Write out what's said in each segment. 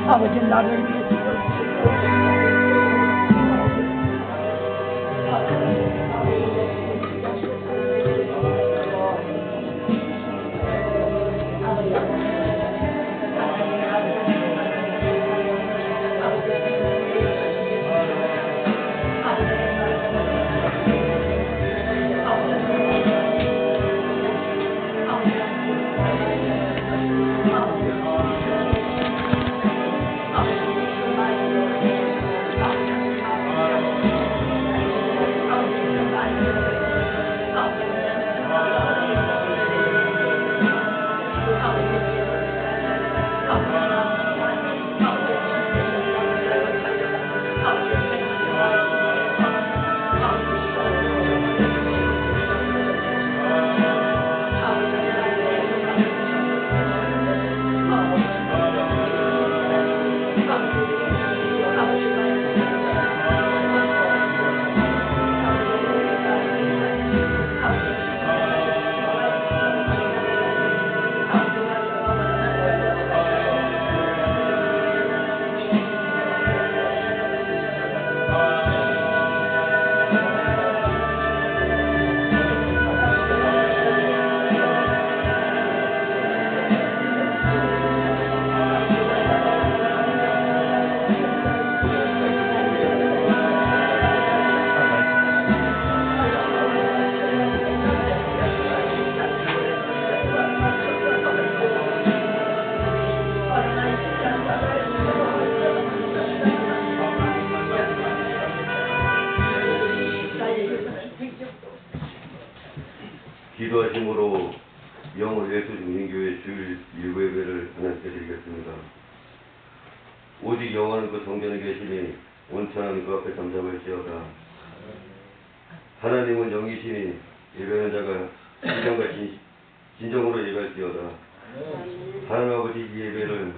아버지 나를 위해서 기도하심으로 영월 예수 중림교회 주일 일부 예배를 하나님께 드리겠습니다. 오직 여호와는 그 성전에 계시니 온천한 그 앞에 잠잠할지어다. 하나님은 영이시니 예배하는 자가 진정과 진정으로 예배할지어다. 하나님 아버지 이 예배를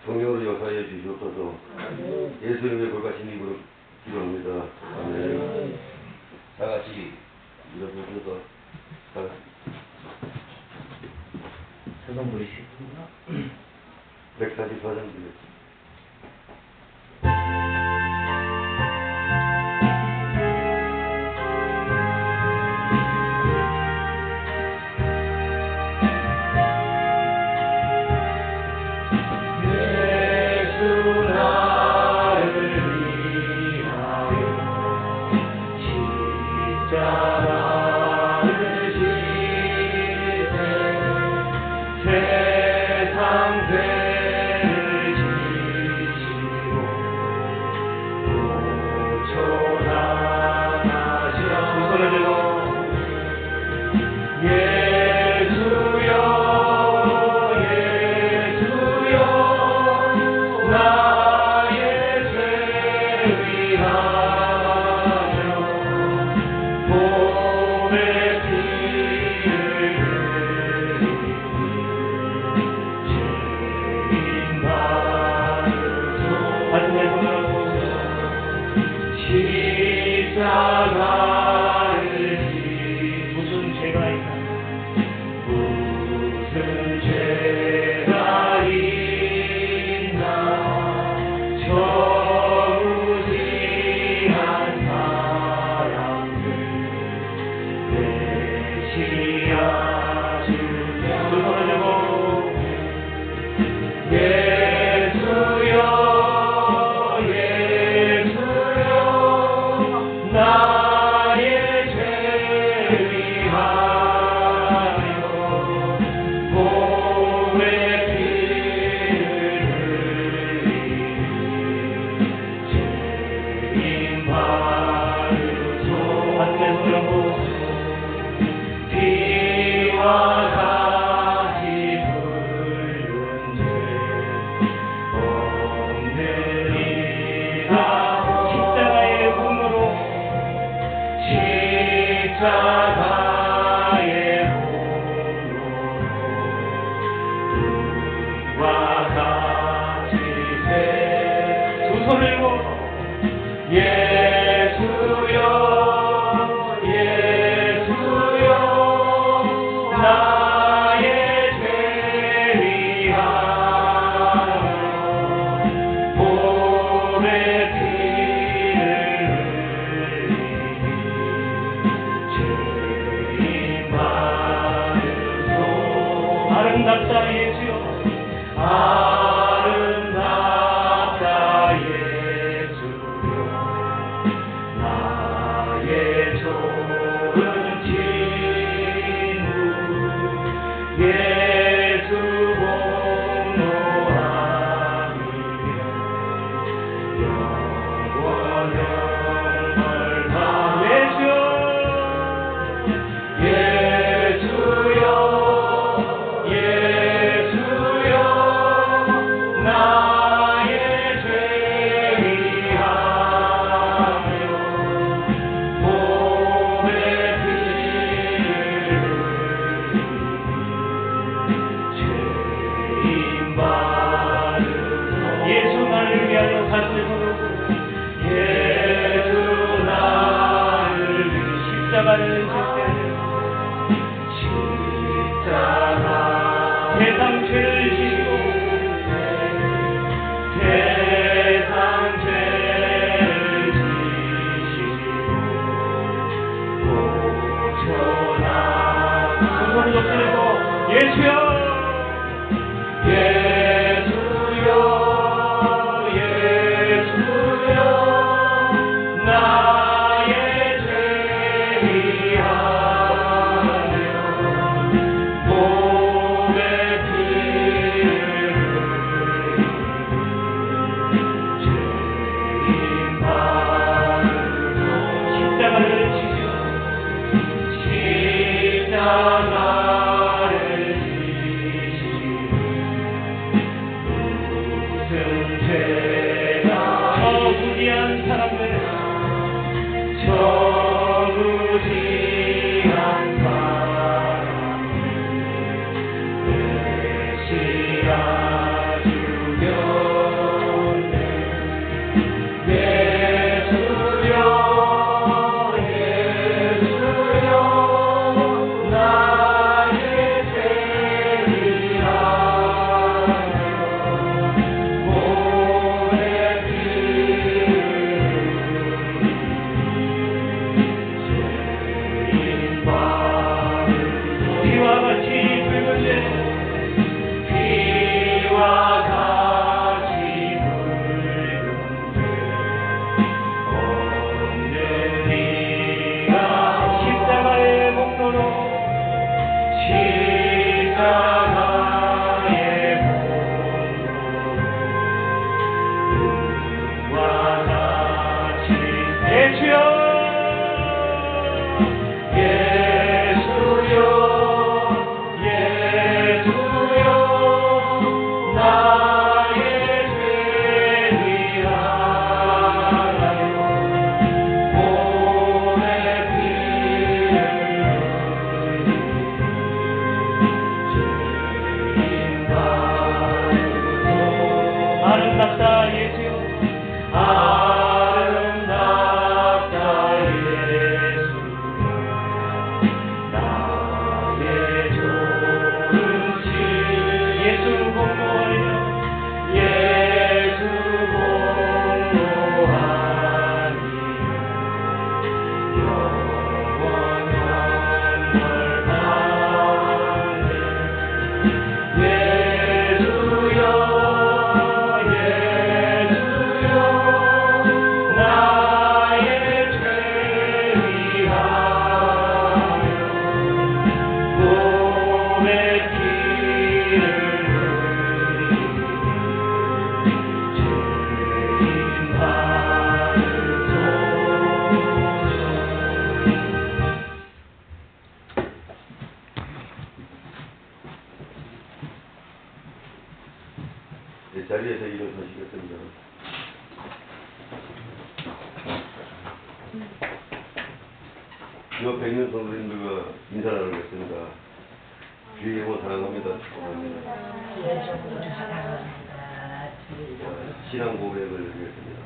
성령으로 역사해 주시옵소서. 예수님의 불가신 이름으로 기도합니다. 아멘. 다 같이 일어서서 세상 부르시구나. 144장 드렸습니다. 세상 죄를 두 손을 모아 예수여 예수여 나의 죄 위하여 몸에 피를 흘리니 죄인 많으소 아름답다 예수여 아름답다 예수여 나의 좋은 친구 예수 공로하며 영원한 벌다 예수여 예수여 예수여 나의 죄 위하여 몸에 피를 죄인 많으소 예수 나를 위하여 가슴에 서고 예수 나를 위해 십자가를 지세요 십자가 세상 죄를 지시고 세상 죄를 지시고 고쳐나 두 손을 높이 들고 예수여 예수여 예수여 나의 죄 위하여 몸에 피를 죄인 많으소 십자가를 지시고 십자가를 지시고 무슨 죄가 저 무지한 사람들 저 무지한 사람들 메시아 주였네 예수여 예수여 나의 죄 위하여 몸에 피를 죄인 많으소 피와 같이 붉은 죄 피와 같이 붉은 죄 없는 네가 십자가의 목도로 십자가의 목도로 와 같이 예수여 예수여 예수여 나의 죄 위하여 몸에 피를 죄인 많으소 아름답다 예수여 아름답다 예수여 나의 좋은 신 예수 공로하며 예수 공로하며 영원한 벌 받네 예수여 예수여 나의 죄 위하여 몸에 피를 흘리니 죄인 많으소 자리에서 일어서시겠습니다. 옆에 있는 성도님들과 인사를 하겠습니다. 주의 영혼 사랑합니다. 축복합니다. 예수 사랑합니다. 신앙 고백을 드리겠습니다.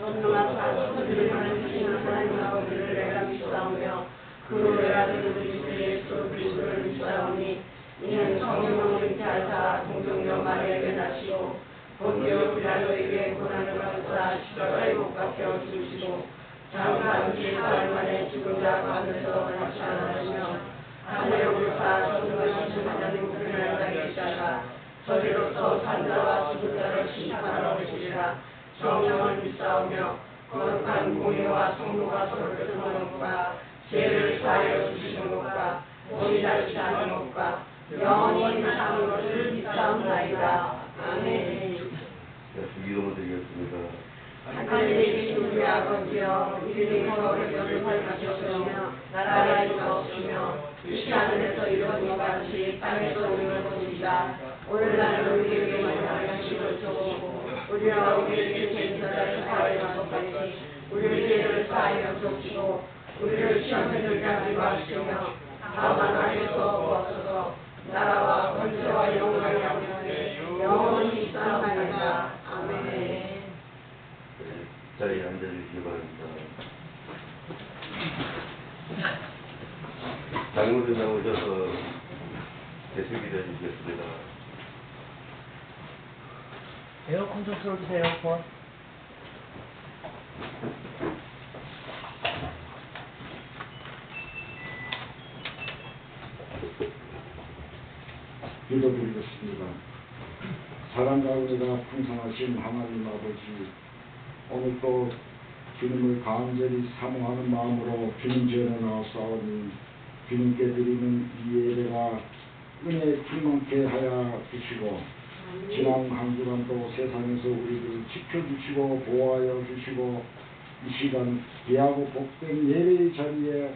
전능하사 그들을 만드시는 하나님 아버지를 내가 믿사오며 그 외아들 우리 주 예수 그리스도를 믿사오니 이는 성령을 잉태하사 동정녀 마리아에게 나시고 본디오 빌라도에게 고난을 받으사 십자가에 못 박혀 죽으시고 장사한 지 4일 만에 죽은 자 가운데서 다시 살아나시며 하늘에 오르사 전능하신 하나님 우편을 땅에 있다가 저리로서 산자와 죽은 자를 심판하러 오시리라. 성령을 믿사오며 거룩한 공의와 성도가 서로 교통하는 것과 죄를 사하여 주시는 것과 몸이 다시 하는 것과 영원히 사는 것을 믿사옵나이다. 아멘. 주기도문 드리겠습니다. 하늘에 계신 우리 아버지여 이름이 거룩하게 하시옵시며 나라가 임하옵시며 이 하늘에서 이루어진 같이 땅에서 우리를 보시다. 오늘날 우리에게 만난 양식을 주옵시고 우리가 우리에게 죄진 자를 사하여 마소같이 우리의 죄를 사하여 주옵시고 우리를 시험에 들게 하지 마시며 다만 하에서 구하소서. 나라와 권세와 영광이 아버지께 영원히 있사옵나이다. 아멘. 자리에 앉아주시기 바랍니다. 장로님 나오셔서 대수기도 해주시겠습니다. 에어컨 좀 틀어주세요, 에어컨. 기도드리겠습니다. 사랑과 은혜가 풍성하신 하나님 아버지, 오늘 또 주님을 간절히 사모하는 마음으로 주님 전에 나왔사오니 주님께 드리는 이 예배가 은혜 충만케 하여 주시고 지난 한 주간도 세상에서 우리를 지켜주시고 보호하여 주시고 이 시간 귀하고 복된 예배의 자리에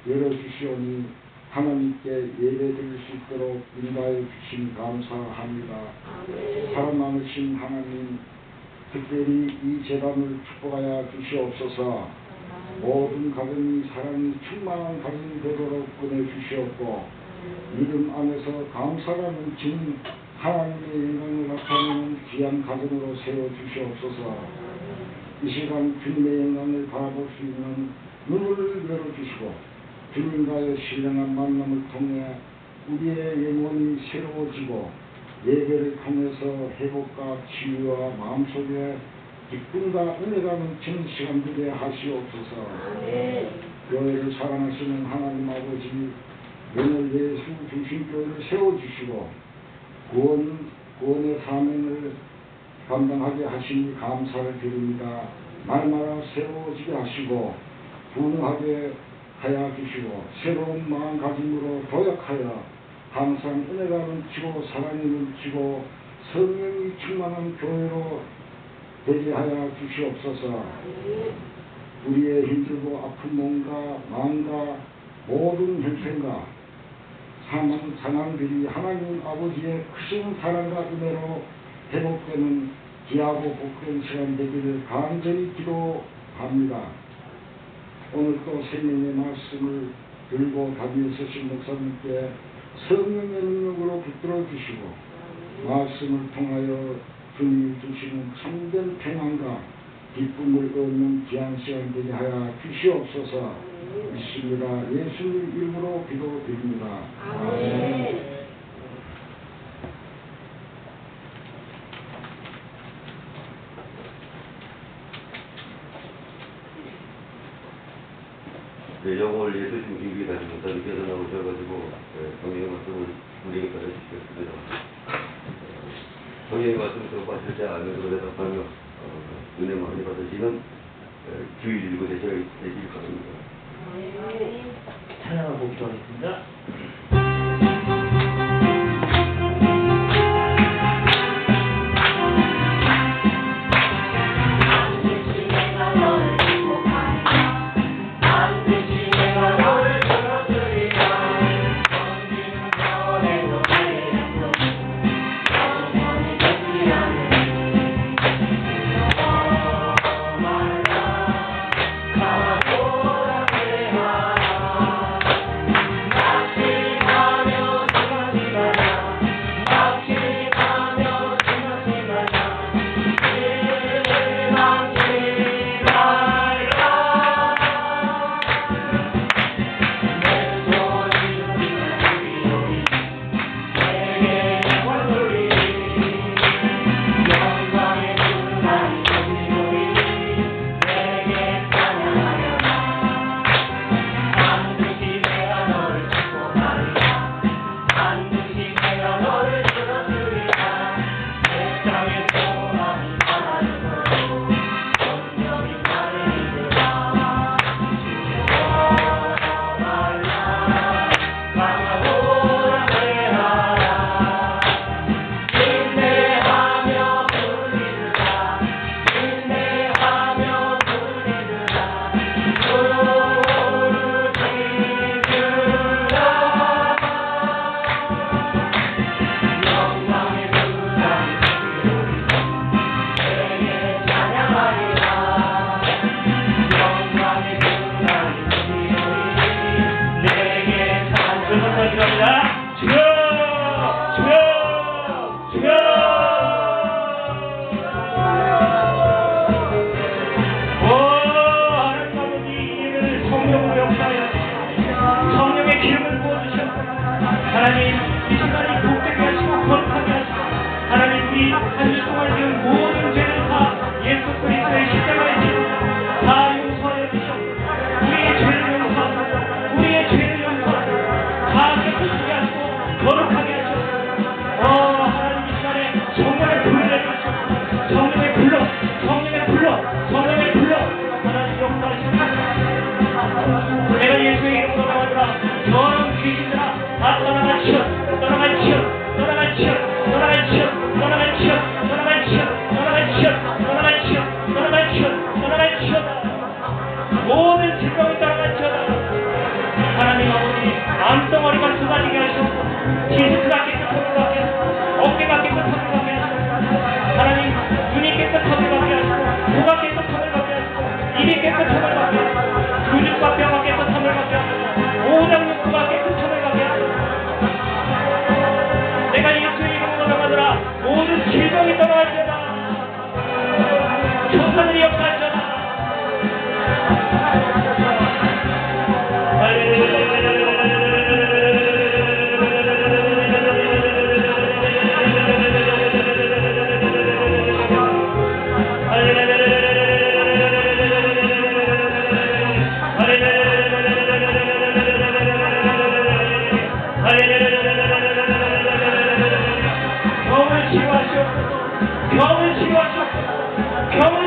열어주시오니 하나님께 예배드릴 수 있도록 인도하여 주신 감사합니다. 살아남으신 하나님, 특별히 이 재단을 축복하여 주시옵소서. 모든 가정이 사랑이 충만한 가정이 되도록 은혜 주시옵고 믿음 안에서 감사가 넘치는 하나님의 영광을 나타내는 귀한 가정으로 세워주시옵소서. 이 시간 주님의 영광을 바라볼 수 있는 눈을 열어주시고 주님과의 신령한 만남을 통해 우리의 영혼이 새로워지고 예배를 통해서 회복과 치유와 마음속에 기쁨과 은혜가 넘치는 시간 되게 하시옵소서. 교회를 사랑하시는 하나님 아버지, 오늘 예수 중심교회를 세워주시고 구원의 사명을 감당하게 하시니 감사를 드립니다. 날마다 새로워지게 하시고 부흥하게 하여 주시고 새로운 마음가짐으로 도약하여 항상 은혜가 넘치고 사랑이 넘치고 성령이 충만한 교회로 되게 하여 주시옵소서. 우리의 힘들고 아픈 몸과 마음과 모든 형편과 상황들이 하나님 아버지의 크신 사랑과 은혜로 회복되는 귀하고 복된 시간 되기를 간절히 기도합니다. 오늘 또 생명의 말씀을 들고 답위에 서신 목사님께 성령의 능력으로 붙들어 주시고 말씀을 통하여 주님이 주시는 참된 평안과 기쁨을 얻는 귀한 시간 되게 하여 주시옵소서. 있습니다. 예수님 이름으로 기도드립니다. 아멘. 네, 영월 예수 중심기 다시 목사님께서 나오셔가지고 성령의 말씀을 우리에게 가르치시겠습니다. 성령의 말씀을 들어봤을 때 아멘으로 대답하며 은혜 많이 받으시는 주일 일부 되시길 바랍니다. 찬양하고 기도하겠습니다. Thank you.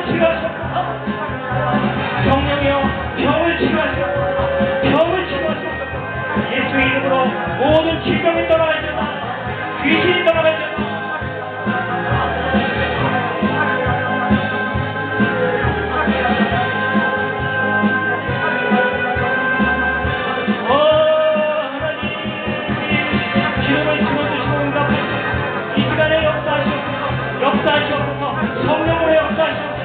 병을 치료하소서. 성령이여 병을 치료하소서. 병을 치료하소서. 예수의 이름으로 모든 질병이 떠나갈지어다. 귀신이 떠나갈지어다. 역사하시옵소서. 성령으로 역사하시옵소서.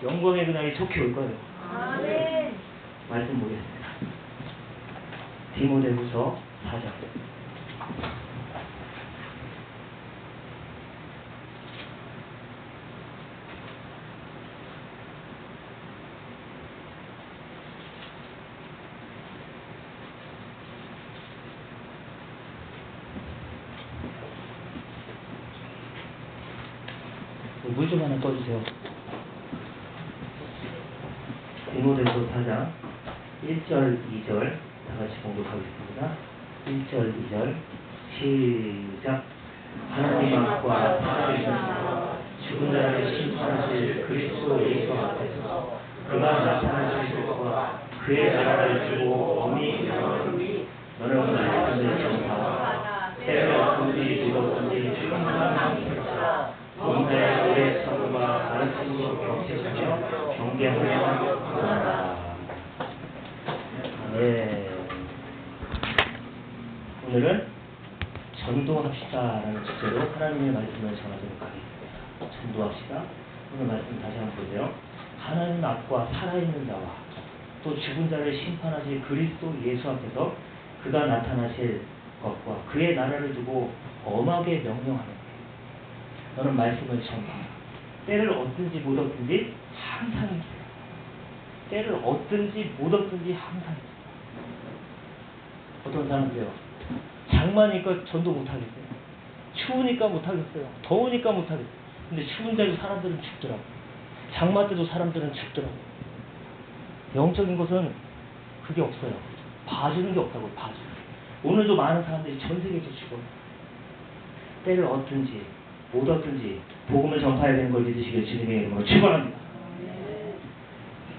영광의 그날이 속히 올 거예요. 말씀 보겠습니다. 디모데후서 4장. 물 좀 하나 떠주세요. 디모데후서 4장 1절, 2절 다 같이 공독하겠습니다. 1절, 2절 시작. 하나님 앞과 살아계신 죽은 자를 심판하실 그리스도 예수 앞에서 그가 나타나실 것과 그의 나라를 주고 엄히 일어나니 너는 말씀을 전하라. 때로 어떤지 무엇든지 충만한 것이라 본자의 오래 사고가 가르치고 경계하며 경계하며 하라. 네. 오늘은 전도합시다라는 주제로 하나님의 말씀을 전하도록 하겠습니다. 전도합시다. 오늘 말씀 다시 한번 보세요. 하나님 앞과 살아있는 자와 또 죽은 자를 심판하실 그리스도 예수 앞에서 그가 나타나실 것과 그의 나라를 두고 엄하게 명령하는 너는 말씀을 전하라. 때를 얻든지 못 얻든지 항상 있어요. 때를 얻든지 못 얻든지 항상 있어요. 어떤 사람들이요, 장마니까 전도 못 하겠어요. 추우니까 못 하겠어요. 더우니까 못 하겠어요. 근데 추운 자리도 사람들은 죽더라고요. 장마 때도 사람들은 죽더라고요. 영적인 것은 그게 없어요. 봐주는 게 없다고요. 봐주는 게. 오늘도 많은 사람들이 전 세계에서 죽어요. 때를 얻든지 못 얻든지 복음을 전파해야 되는 걸 믿으시길 주님의 이름으로 축원합니다.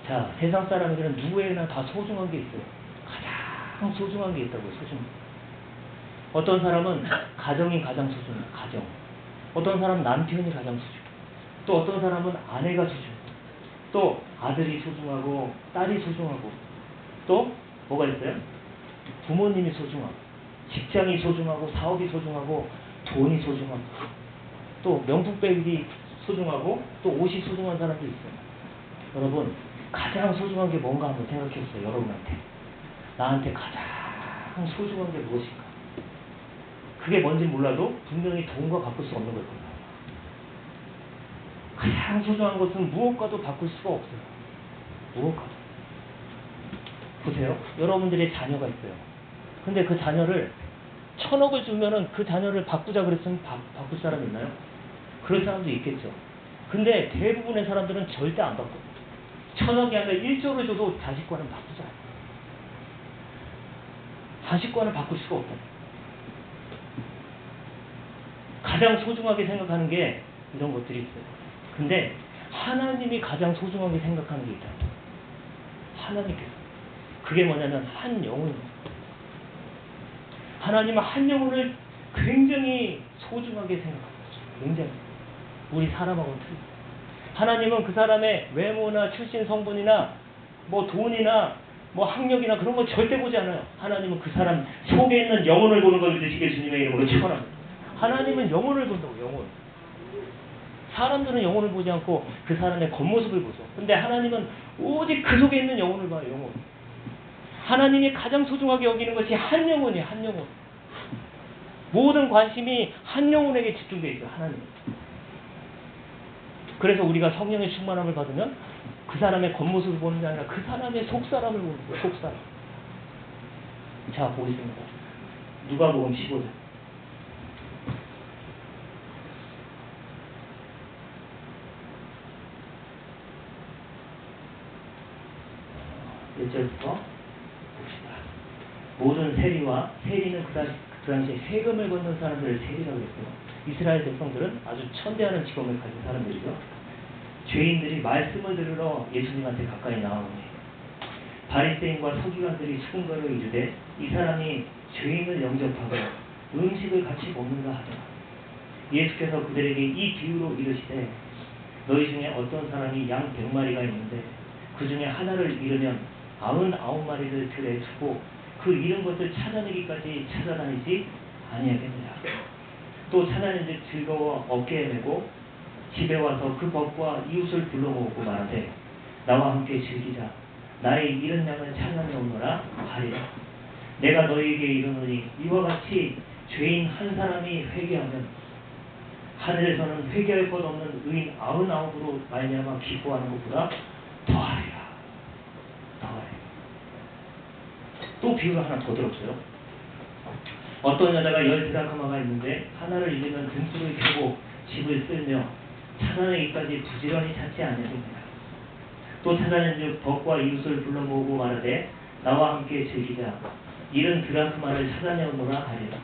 자, 세상 사람들은 누구에게나 다 소중한 게 있어요. 가장 소중한 게 있다고요. 소중한. 어떤 사람은 가정이 가장 소중해요. 가정. 어떤 사람은 남편이 가장 소중해요. 또 어떤 사람은 아내가 소중해요. 또 아들이 소중하고 딸이 소중하고 또 뭐가 있어요? 부모님이 소중하고 직장이 소중하고 사업이 소중하고 돈이 소중하고 또 명품백이 소중하고 또 옷이 소중한 사람도 있어요. 여러분 가장 소중한 게 뭔가 한번 생각해보세요. 여러분한테 나한테 가장 소중한 게 무엇인가? 그게 뭔지 몰라도 분명히 돈과 바꿀 수 없는 걸 겁니다. 가장 소중한 것은 무엇과도 바꿀 수가 없어요. 무엇과도. 보세요. 여러분들의 자녀가 있어요. 근데 그 자녀를 1,000억을 주면은 그 자녀를 바꾸자 그랬으면 바꿀 사람 있나요? 그럴 사람도 있겠죠. 근데 대부분의 사람들은 절대 안 바꿔요. 1,000억이 아니라 1조를 줘도 자식과는 바꾸지 않아요. 자식과는 바꿀 수가 없다. 가장 소중하게 생각하는 게 이런 것들이 있어요. 근데 하나님이 가장 소중하게 생각하는 게 있다. 하나님께서. 그게 뭐냐면 한 영혼입니다. 하나님은 한 영혼을 굉장히 소중하게 생각합니다. 굉장히. 우리 사람하고는 틀립니다. 하나님은 그 사람의 외모나 출신 성분이나 뭐 돈이나 뭐 학력이나 그런 거 절대 보지 않아요. 하나님은 그 사람 속에 있는 영혼을 보는 걸 믿으시길 주님의 이름으로 축원합니다. 하나님은 영혼을 본다고. 영혼. 사람들은 영혼을 보지 않고 그 사람의 겉모습을 보죠. 근데 하나님은 오직 그 속에 있는 영혼을 봐요. 영혼. 하나님이 가장 소중하게 여기는 것이 한 영혼이에요. 한 영혼. 모든 관심이 한 영혼에게 집중되어 있어요. 하나님. 그래서 우리가 성령의 충만함을 받으면 그 사람의 겉모습을 보는 게 아니라 그 사람의 속사람을 보는 거예요. 속사람. 자, 보겠습니다. 누가복음 15장. 몇 절부터 봅시다. 모든 세리와 세리는 그 당시에 세금을 걷는 사람들을 세리라고 했어요. 이스라엘 백성들은 아주 천대하는 직업을 가진 사람들이죠. 죄인들이 말씀을 들으러 예수님한테 가까이 나오니 바리새인과 서기관들이 수군거려 이르되 이 사람이 죄인을 영접하고 음식을 같이 먹는가 하더라. 예수께서 그들에게 이 비유로 이르시되 너희 중에 어떤 사람이 양 100마리가 있는데 그 중에 하나를 잃으면 99마리를 들에 두고 그 잃은 것을 찾아내기까지 찾아다니지 아니하겠느냐. 또 찾아낸즉 즐거워 어깨에 메고 집에 와서 그 벗과 이웃을 불러 모으고 말하되 나와 함께 즐기자. 나의 잃은 양을 찾아내오너라 하리라. 내가 너희에게 이르노니 이와 같이 죄인 한 사람이 회개하면 하늘에서는 회개할 것 없는 의인 99으로 말미암아 기뻐하는 것보다 더하리라. 더하리라. 또 비유를 하나 더 들었어요. 어떤 여자가 10드라크마가 있는데 하나를 잃으면 등불을 켜고 집을 쓸며 찾아내기까지 부지런히 찾지 않으십니다. 또 찾아낸즉 벗과 이웃을 불러 모으고 말하되 나와 함께 즐기자. 잃은 드라크마를 찾아내오노라 하리라.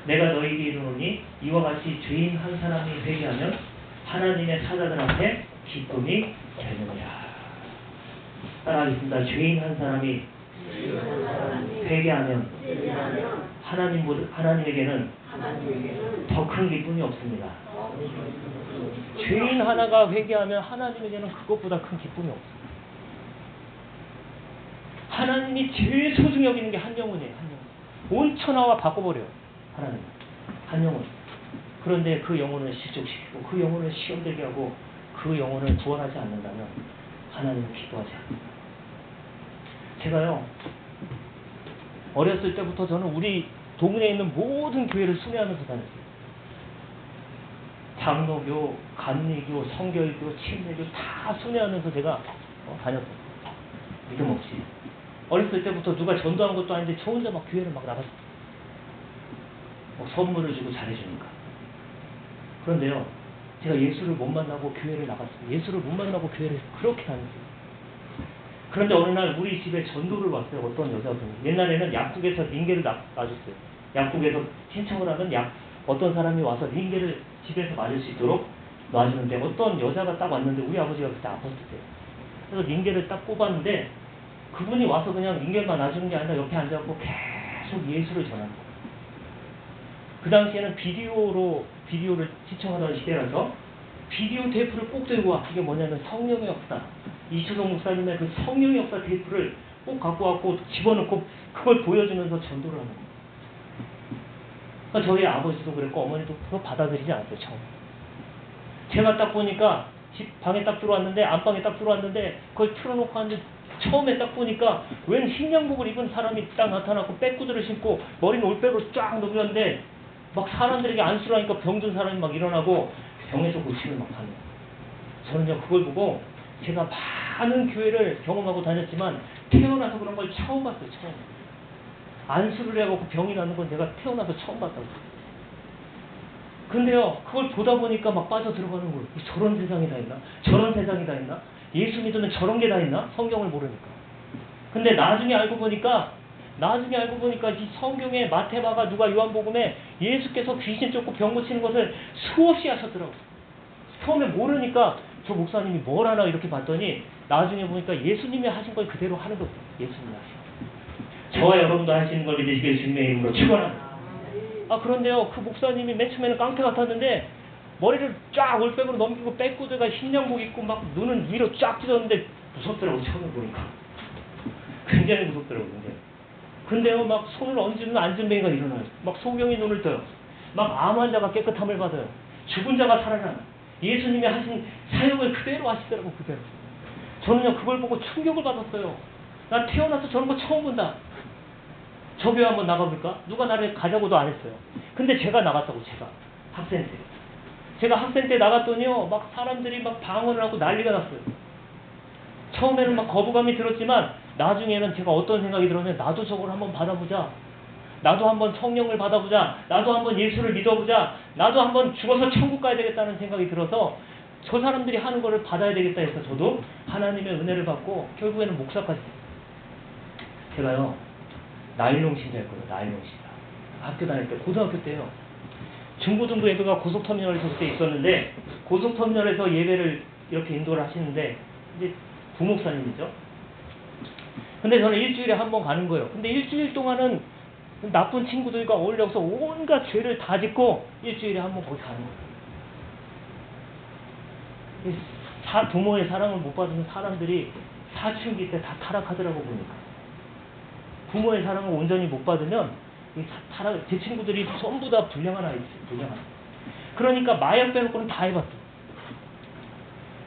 내가 너희에게 이르노니 이와 같이 죄인 한 사람이 회개하면 하나님의 사자들 앞에 기쁨이 되느니라. 따라하겠습니다. 죄인 한 사람이 회개하면 하나님에게는 더 큰 기쁨이 없습니다. 죄인 하나가 회개하면 하나님에게는 그것보다 큰 기쁨이 없습니다. 하나님이 제일 소중히 여기는 게 한 영혼이에요. 한 영혼. 온 천하와 바꿔버려요. 하나님. 한 영혼. 그런데 그 영혼을 실족시키고 그 영혼을 시험되게 하고 그 영혼을 구원하지 않는다면 하나님은 기뻐하지 않습니다. 제가요 어렸을 때부터 저는 우리 동네에 있는 모든 교회를 순회하면서 다녔어요. 장로교, 감리교, 성결교, 침례교 다 순회하면서 제가 다녔어요. 믿음 없이. 어렸을 때부터 누가 전도한 것도 아닌데 저 혼자 막 교회를 막 나갔어요. 선물을 주고 잘해주니까. 그런데요, 제가 예수를 못 만나고 교회를 나갔어요. 예수를 못 만나고 교회를 그렇게 다녔어요. 그런데 어느 날 우리 집에 전도를 왔어요. 어떤 여자분이. 옛날에는 약국에서 링게를 놔줬어요. 약국에서 신청을 하면 어떤 사람이 와서 링게를 집에서 맞을 수 있도록 놔주는데 어떤 여자가 딱 왔는데 우리 아버지가 그때 아팠을 때 그래서 링게를 딱 꼽았는데 그분이 와서 그냥 링게만 놔주는 게 아니라 옆에 앉아갖고 계속 예수를 전하는 거예요. 그 당시에는 비디오를 시청하던 시대라서 비디오 테이프를 꼭 들고 와. 이게 뭐냐면 성령의 역사. 이초성 목사님의 그 성령의 역사 테이프를 꼭 갖고 왔고 집어넣고 그걸 보여주면서 전도를 하는 거예요. 그러니까 저희 아버지도 그랬고 어머니도 그거 받아들이지 않았어요. 처음. 제가 딱 보니까 집 방에 딱 들어왔는데 안방에 딱 들어왔는데 그걸 틀어놓고 하는데 처음에 딱 보니까 웬 흰 양복을 입은 사람이 딱 나타나고 백구들을 신고 머리는 올백으로 쫙 넘겼는데 막 사람들에게 안수를 하니까 병든 사람이 막 일어나고 병에서 고침을 막 하는 거예요. 저는요 그걸 보고 제가 많은 교회를 경험하고 다녔지만 태어나서 그런 걸 처음 봤어요. 처음. 안수를 해갖고 병이 나는 건 내가 태어나서 처음 봤다고. 근데요 그걸 보다 보니까 막 빠져 들어가는 거예요. 저런 세상이 다 있나? 저런 세상이 다 있나? 예수 믿으면 저런 게 다 있나? 성경을 모르니까. 근데 나중에 알고 보니까 이 성경에 마태, 마가, 누가, 요한복음에 예수께서 귀신 쫓고 병 고치는 것을 수없이 하셨더라고요. 처음에 모르니까 저 목사님이 뭘 하나 이렇게 봤더니 나중에 보니까 예수님이 하신 걸 그대로 하는 거예요. 예수님이 하신 거. 저와 여러분도 하시는 걸 믿으시길 주님의 이름으로 축원합니다. 그런데요 그 목사님이 맨 처음에는 깡패 같았는데 머리를 쫙 올백으로 넘기고 백구들과 흰 양복 입고 막 눈은 위로 쫙 찢었는데 무섭더라고요. 처음에 보니까. 굉장히 무섭더라고요. 근데요 막 손을 얹으면 안전뱅이가 일어나요. 막 소경이 눈을 떠요. 막 암 환자가 깨끗함을 받아요. 죽은 자가 살아나요. 예수님이 하신 사역을 그대로 하시더라고요. 그대로. 저는요 그걸 보고 충격을 받았어요. 난 태어나서 저런 거 처음 본다. 저 교회 한번 나가볼까? 누가 나를 가자고도 안 했어요. 근데 제가 나갔다고. 제가 학생 때. 제가 학생 때 나갔더니요 막 사람들이 막 방언을 하고 난리가 났어요. 처음에는 막 거부감이 들었지만 나중에는 제가 어떤 생각이 들었냐면 나도 저걸 한번 받아보자. 나도 한번 성령을 받아보자. 나도 한번 예수를 믿어보자. 나도 한번 죽어서 천국 가야 되겠다는 생각이 들어서 저 사람들이 하는 거를 받아야 되겠다 해서 저도 하나님의 은혜를 받고 결국에는 목사까지 됐어요. 제가요 나일론 신자였거든요. 나일론 신자. 학교 다닐 때 고등학교 때요. 중고등부 예배가 고속터미널에서 그때 있었는데 고속터미널에서 예배를 이렇게 인도를 하시는데 이제 부목사님이죠. 근데 저는 일주일에 한 번 가는 거예요. 근데 일주일 동안은 나쁜 친구들과 어울려서 온갖 죄를 다 짓고 일주일에 한 번 거기 가는 거예요. 부모의 사랑을 못 받는 사람들이 사춘기 때 다 타락하더라고 보니까. 부모의 사랑을 온전히 못 받으면 제 친구들이 전부 다 불량한 아이들, 불량한. 그러니까 마약 빼놓고는 다 해봤어.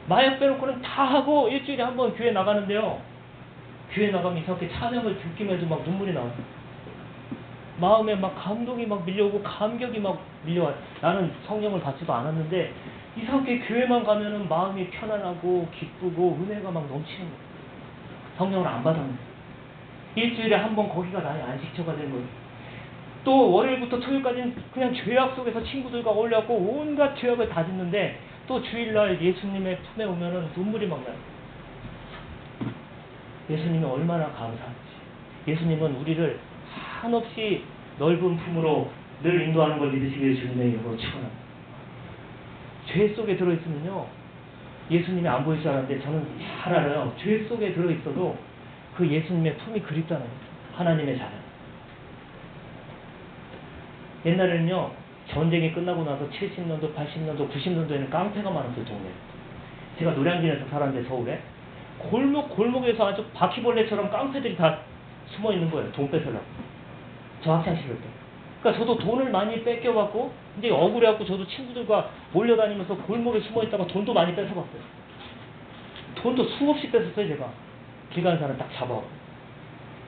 마약 빼놓고는 다 하고 일주일에 한 번 교회 나가는데요. 교회 나가면 이상하게 찬양을 듣기만 해도 막 눈물이 나와요. 마음에 막 감동이 막 밀려오고 감격이 막 밀려와요. 나는 성령을 받지도 않았는데 이상하게 교회만 가면은 마음이 편안하고 기쁘고 은혜가 막 넘치는 거예요. 성령을 안 받았는데. 일주일에 한 번 거기가 나의 안식처가 된 거예요. 또 월요일부터 토요일까지는 그냥 죄악 속에서 친구들과 어울려갖고 온갖 죄악을 다 짓는데 또 주일날 예수님의 품에 오면은 눈물이 막 나요. 예수님이 얼마나 감사한지. 예수님은 우리를 한없이 넓은 품으로 늘 인도하는 걸 믿으시길 주님의 이름으로 축원합니다. 죄 속에 들어있으면요 예수님이 안 보일 줄 알았는데 저는 잘 알아요. 죄 속에 들어있어도 그 예수님의 품이 그립다는 거예요. 하나님의 자녀. 옛날에는요 전쟁이 끝나고 나서 70년도, 80년도, 90년도에는 깡패가 많았어요. 동네에. 제가 노량진에서 살았는데 서울에 골목에서 아주 바퀴벌레처럼 깡패들이 다 숨어 있는 거예요. 돈 뺏으려고. 저 학창시절 때. 그러니까 저도 돈을 많이 뺏겨갖고 이제 억울해갖고 저도 친구들과 몰려다니면서 골목에 숨어 있다가 돈도 많이 뺏어봤어요. 돈도 수없이 뺏었어요. 제가 길 가는 사람 딱 잡아.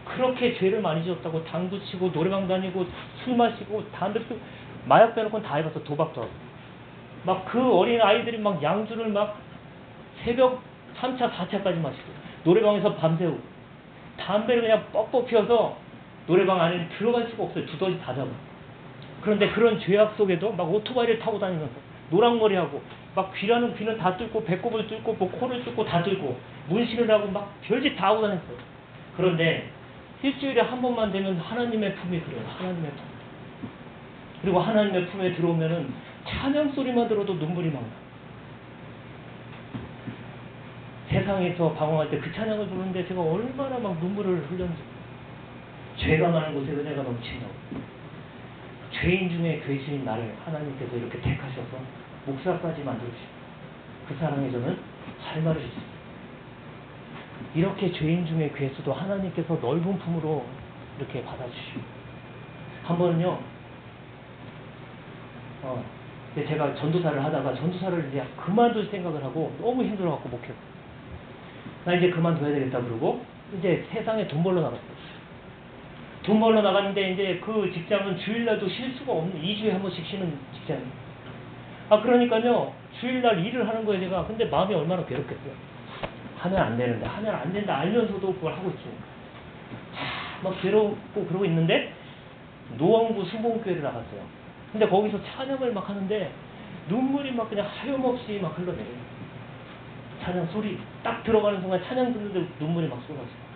그렇게 죄를 많이 지었다고 당구 치고 노래방 다니고 술 마시고 담배 피우고 마약 빼놓고는 다 해봤어. 도박도 하고. 막 그 어린 아이들이 막 양주를 막 새벽 3차, 4차까지 마시고 노래방에서 밤새우고 담배를 그냥 뻑뻑 피워서 노래방 안에 들어갈 수가 없어요. 두더지 다 잡아. 그런데 그런 죄악 속에도 막 오토바이를 타고 다니면서 노랑머리하고 막 귀라는 귀는 다 뚫고 배꼽을 뚫고 뭐 코를 뚫고 다 뚫고 문신을 하고 막 별짓 다 하고 다녔어요. 그런데 일주일에 한 번만 되면 하나님의 품이 들어요. 하나님의 품. 그리고 하나님의 품에 들어오면은 찬양 소리만 들어도 눈물이 막 나. 세상에서 방황할 때 그 찬양을 부르는데 제가 얼마나 막 눈물을 흘렸는지. 죄가 많은 곳에 은혜가 넘친다고. 죄인 중에 괴수인 나를 하나님께서 이렇게 택하셔서 목사까지 만들어주시고 그 사랑에 저는 할 말을 주셨어요. 이렇게 죄인 중에 괴수도 하나님께서 넓은 품으로 이렇게 받아주시고 한 번은요 제가 전도사를 하다가 전도사를 이제 그만둘 생각을 하고 너무 힘들어갖고 목회를 나 이제 그만둬야 되겠다 그러고 이제 세상에 돈 벌러 나갔어요. 돈 벌러 나갔는데 이제 그 직장은 주일날도 쉴 수가 없는 2주에 한 번씩 쉬는 직장이에요. 그러니까요 주일날 일을 하는 거예요 제가. 근데 마음이 얼마나 괴롭겠어요. 하면 안 되는데 하면 안 된다 알면서도 그걸 하고 있으니까 막 괴롭고 그러고 있는데 노원구 순복음교회를 나갔어요. 근데 거기서 찬양을 막 하는데 눈물이 막 그냥 하염없이 막 흘러내려요. 찬양 소리 딱 들어가는 순간 찬양 듣는데 눈물이 막 쏟아져요.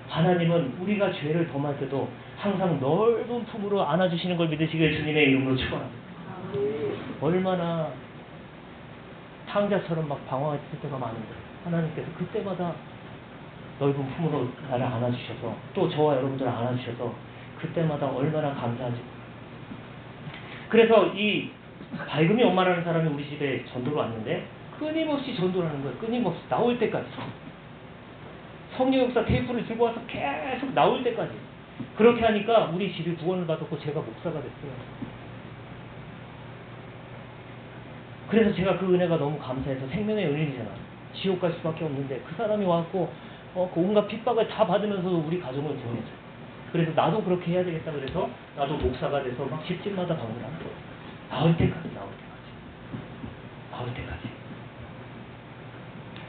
하나님은 우리가 죄를 범할 때도 항상 넓은 품으로 안아주시는 걸 믿으시길 주님의 이름으로 축원합니다. 얼마나 탕자처럼 막 방황했을 때가 많은데 하나님께서 그때마다 넓은 품으로 나를 안아주셔서 또 저와 여러분들을 안아주셔서 그때마다 얼마나 감사한지. 그래서 이 밝음이 엄마라는 사람이 우리 집에 전도로 왔는데 끊임없이 전도를 하는 거예요. 끊임없이 나올 때까지. 성령 역사 테이프를 들고 와서 계속 나올 때까지. 그렇게 하니까 우리 집이 구원을 받았고 제가 목사가 됐어요. 그래서 제가 그 은혜가 너무 감사해서 생명의 은인이잖아. 지옥 갈 수밖에 없는데 그 사람이 와갖고 그 온갖 핍박을 다 받으면서 우리 가정을 구원했어요. 그래서 나도 그렇게 해야 되겠다 그래서 나도 목사가 돼서 막 집집마다 방문하는 거예요. 나올 때까지.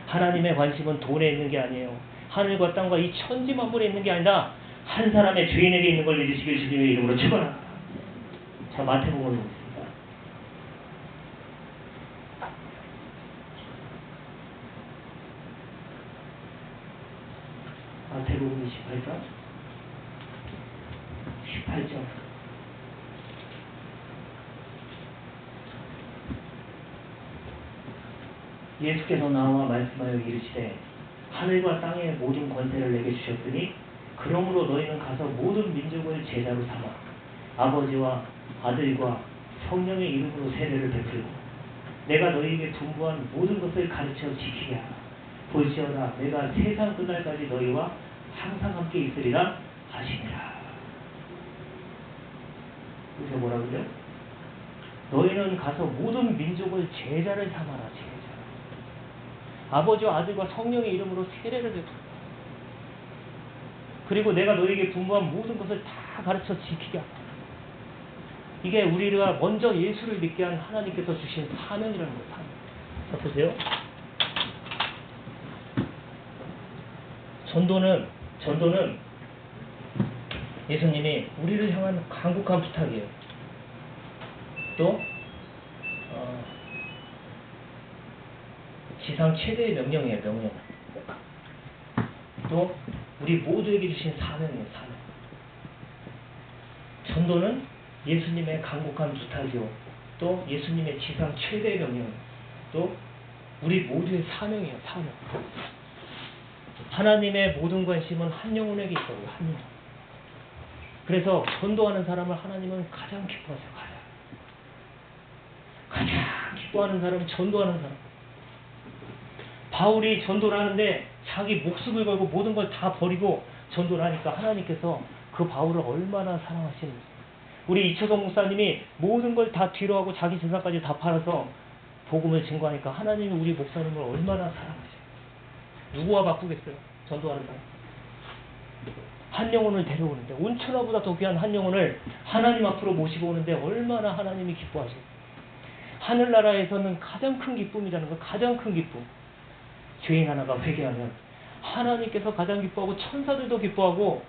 하나님의 관심은 돈에 있는 게 아니에요. 하늘과 땅과 이 천지 만물에 있는 게 아니라 한 사람의 죄인에게 있는 걸 믿으시길 주님의 이름으로 축원합니다. 자, 마태복음을 보겠습니다. 마태복음 18장 예수께서 나와 말씀하여 이르시되 하늘과 땅의 모든 권세를 내게 주셨으니 그러므로 너희는 가서 모든 민족을 제자로 삼아 아버지와 아들과 성령의 이름으로 세례를 베풀고 내가 너희에게 분부한 모든 것을 가르쳐 지키게 하라. 볼지어다 내가 세상 끝날까지 너희와 항상 함께 있으리라 하시니라. 그래서 뭐라 그래요? 너희는 가서 모든 민족을 제자를 삼아라. 제자. 아버지와 아들과 성령의 이름으로 세례를 베풀고 그리고 내가 너희에게 분부한 모든 것을 다 가르쳐 지키게 하라. 이게 우리가 먼저 예수를 믿게 한 하나님께서 주신 사명이라는 거예요. 자, 보세요. 전도는 예수님이 우리를 향한 간곡한 부탁이에요. 또 지상 최대의 명령이에요. 명령. 또 우리 모두에게 주신 사명이에요. 사명. 전도는 예수님의 간곡한 부탁이요. 또 예수님의 지상 최대의 명령이에요. 또 우리 모두의 사명이에요. 사명. 하나님의 모든 관심은 한 영혼에게 있어요. 한 영혼. 그래서 전도하는 사람을 하나님은 가장 기뻐하세요. 가장 기뻐하는 사람은 전도하는 사람. 바울이 전도를 하는데 자기 목숨을 걸고 모든 걸 다 버리고 전도를 하니까 하나님께서 그 바울을 얼마나 사랑하시는지. 우리 이초성 목사님이 모든 걸 다 뒤로 하고 자기 재산까지 다 팔아서 복음을 증거하니까 하나님이 우리 목사님을 얼마나 사랑하셔요. 누구와 바꾸겠어요? 전도하는 사람. 한 영혼을 데려오는데 온천하보다 더 귀한 한 영혼을 하나님 앞으로 모시고 오는데 얼마나 하나님이 기뻐하세요. 하늘나라에서는 가장 큰 기쁨이라는 거, 가장 큰 기쁨. 죄인 하나가 회개하면 하나님께서 가장 기뻐하고 천사들도 기뻐하고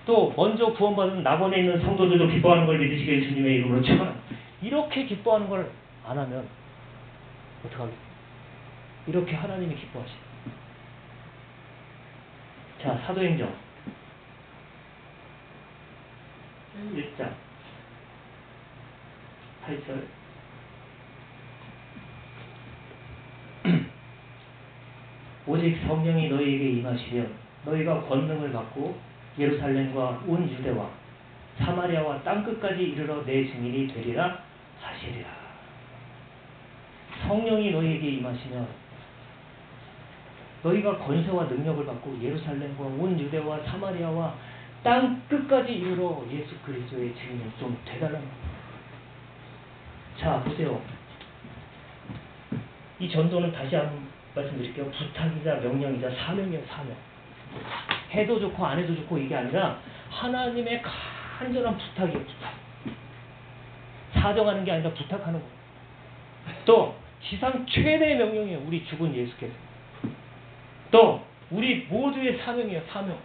또 먼저 구원받은 낙원에 있는 성도들도 기뻐하는 걸 믿으시길 주님의 이름으로 축원합니다. 이렇게 기뻐하는 걸 안 하면 어떡하겠어요? 이렇게 하나님이 기뻐하시죠. 자, 사도행전 1장 8절 오직 성령이 너희에게 임하시면 너희가 권능을 받고 예루살렘과 온 유대와 사마리아와 땅끝까지 이르러 내 증인이 되리라 하시리라. 성령이 너희에게 임하시면 너희가 권세와 능력을 받고 예루살렘과 온 유대와 사마리아와 땅끝까지 이르러 예수 그리스도의 증인이 좀 되달라는 거예요. 자, 보세요. 이 전도는 다시 한번 말씀드릴게요. 부탁이자 명령이자 사명이에요. 사명. 해도 좋고 안 해도 좋고 이게 아니라 하나님의 간절한 부탁이에요. 부탁. 사정하는 게 아니라 부탁하는 거예요. 또 지상 최대의 명령이에요. 우리 죽은 예수께서. 또 우리 모두의 사명이에요. 사명.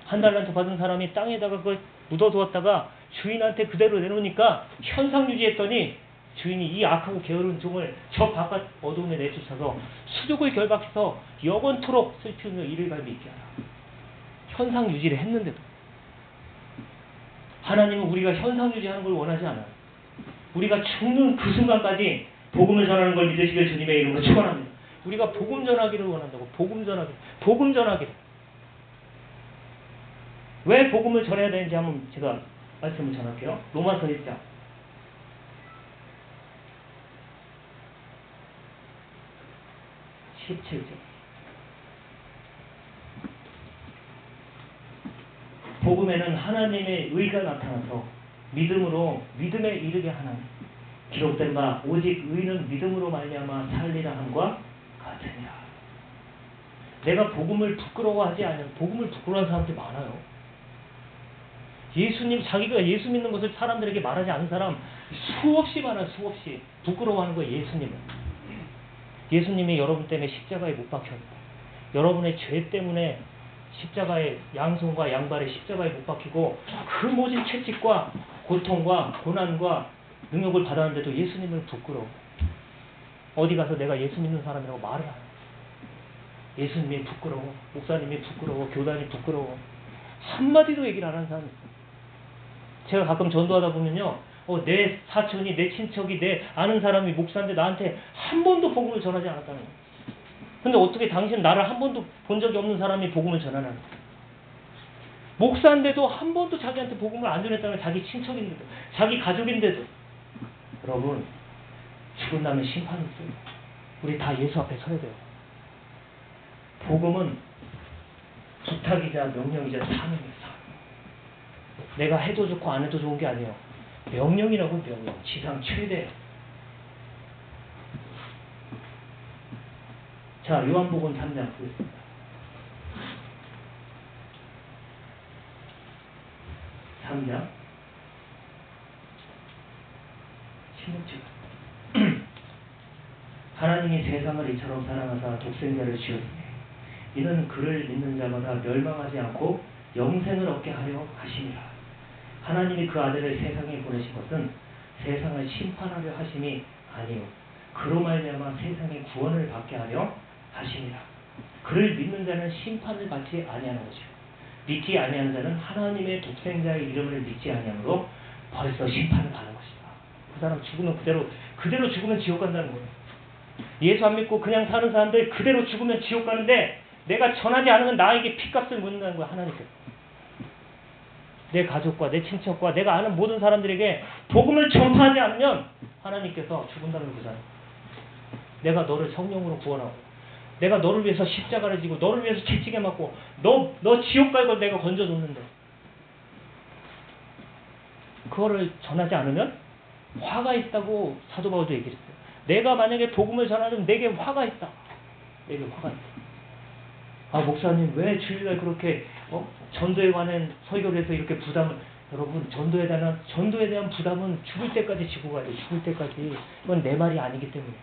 한 달란트 받은 사람이 땅에다가 그걸 묻어두었다가 주인한테 그대로 내놓으니까 현상유지했더니 주인이 이 악하고 게으른 종을 저 바깥 어두움에 내쫓아서 수족을 결박해서 영원토록 슬피우며 이를 갈미 있게 하라. 현상유지를 했는데도 하나님은 우리가 현상유지하는 걸 원하지 않아요. 우리가 죽는 그 순간까지 복음을 전하는 걸 믿으시길 주님의 이름으로 축원합니다. 우리가 복음 전하기를 원한다고. 복음 전하기를. 왜 복음을 전해야 되는지 한번 제가 말씀을 전할게요. 로마서 1장 17절. 복음에는 하나님의 의가 나타나서 믿음으로 믿음에 이르게 하나니 기록된 바 오직 의는 믿음으로 말미암아 살리라 함과 같으니라. 내가 복음을 부끄러워하지 않으면 복음을 부끄러워하는 사람들이 많아요. 예수님 자기가 예수 믿는 것을 사람들에게 말하지 않은 사람 수없이 많아요. 수없이 부끄러워하는 거예요. 예수님이 여러분 때문에 십자가에 못 박혔다. 여러분의 죄 때문에 십자가에 양손과 양발에 십자가에 못 박히고 그 모진 채찍과 고통과 고난과 능력을 받았는데도 예수님을 부끄러워. 어디 가서 내가 예수 믿는 사람이라고 말을 안 해. 예수님이 부끄러워. 목사님이 부끄러워. 교단이 부끄러워. 한마디도 얘기를 안 하는 사람이 있어요. 제가 가끔 전도하다 보면요. 내 사촌이, 내 친척이, 내 아는 사람이 목사인데 나한테 한 번도 복음을 전하지 않았다는 거예요. 근데 어떻게 당신 나를 한 번도 본 적이 없는 사람이 복음을 전하는 거예요. 목사인데도 한 번도 자기한테 복음을 안 전했다는 자기 친척인데도, 자기 가족인데도. 여러분, 죽은다면 심판이 있어요. 우리 다 예수 앞에 서야 돼요. 복음은 부탁이자 명령이자 사명이에요. 내가 해도 좋고 안 해도 좋은 게 아니에요. 명령이라고. 명령. 지상 최대예요. 자, 요한복음 3장 보겠습니다. 3장 16절. 하나님이 세상을 이처럼 사랑하사 독생자를 주었으니 이는 그를 믿는 자마다 멸망하지 않고 영생을 얻게 하려 하심이라. 하나님이 그 아들을 세상에 보내신 것은 세상을 심판하려 하심이 아니요 그로 말미암아 세상의 구원을 받게 하려 하심이라. 그를 믿는 자는 심판을 받지 아니하는 것이요 믿지 아니하는 자는 하나님의 독생자의 이름을 믿지 아니하므로 벌써 심판을 받는 것이다. 그 사람 죽으면 그대로 죽으면 지옥 간다는 거예요. 예수 안 믿고 그냥 사는 사람들 그대로 죽으면 지옥 가는데 내가 전하지 않으면 나에게 피값을 묻는다는 거야. 하나님께서. 내 가족과 내 친척과 내가 아는 모든 사람들에게 복음을 전파하지 않으면 하나님께서 죽은다는 거잖아요. 내가 너를 성령으로 구원하고 내가 너를 위해서 십자가를 지고 너를 위해서 채찍에 맞고 너 지옥 갈 걸 내가 건져줬는데 그거를 전하지 않으면 화가 있다고 사도 바울도 얘기했어요. 내가 만약에 복음을 전하면 내게 화가 있다. 내게 화가 있다. 아, 목사님 왜 주일날 그렇게 전도에 관한 설교를 해서 이렇게 부담을. 여러분, 전도에 대한 부담은 죽을 때까지 지고 가야 돼. 죽을 때까지. 그건 내 말이 아니기 때문에.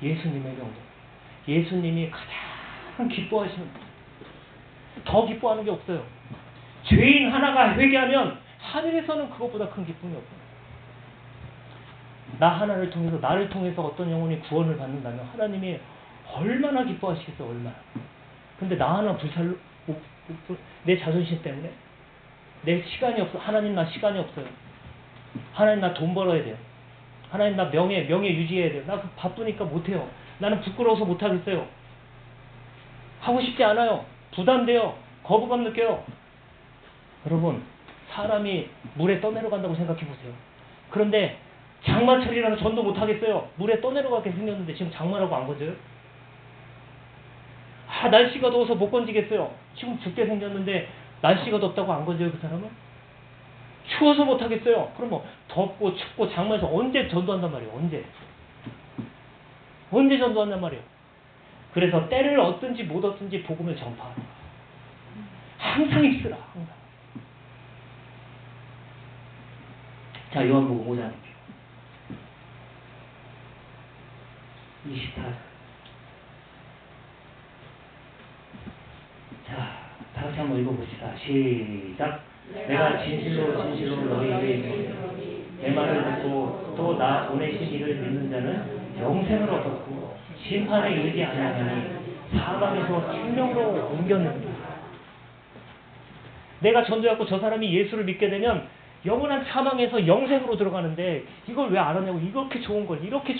예수님의 경우 예수님이 가장 기뻐하시는, 더 기뻐하는 게 없어요. 죄인 하나가 회개하면 하늘에서는 그것보다 큰 기쁨이 없어요. 나 하나를 통해서 나를 통해서 어떤 영혼이 구원을 받는다면 하나님이 얼마나 기뻐하시겠어요. 얼마나. 근데 나 하나 불살로 내 자존심 때문에 내 시간이 없어. 하나님 나 시간이 없어요. 하나님 나 돈 벌어야 돼요. 하나님 나 명예 유지해야 돼요. 나 바쁘니까 못해요. 나는 부끄러워서 못하겠어요. 하고 싶지 않아요. 부담돼요. 거부감 느껴요. 여러분, 사람이 물에 떠내려간다고 생각해 보세요. 그런데 장마철이라서 전도 못하겠어요. 물에 떠내려가게 생겼는데 지금 장마라고 안 건져요? 날씨가 더워서 못 건지겠어요. 지금 죽게 생겼는데 날씨가 덥다고 안 건져요, 그 사람은? 추워서 못하겠어요. 그럼 뭐 덥고 춥고 장마에서 언제 전도한단 말이에요. 언제 전도한단 말이에요. 그래서 때를 얻든지 못 얻든지 복음을 전파하라. 항상 있으라. 항상. 자, 요한복음 5장 28. 자, 다 같이 한번 읽어봅시다. 시작. 내가 진실로 너희에게 이르노니 내 말을 듣고 또 나 보내신 이를 믿는 자는 영생을 얻었고 심판에 이르지 아니하니 사망에서 생명으로 옮겼느니라. 내가 전도했고 저 사람이 예수를 믿게 되면 영원한 사망에서 영생으로 들어가는데 이걸 왜 안 하냐고. 이렇게 좋은 걸 이렇게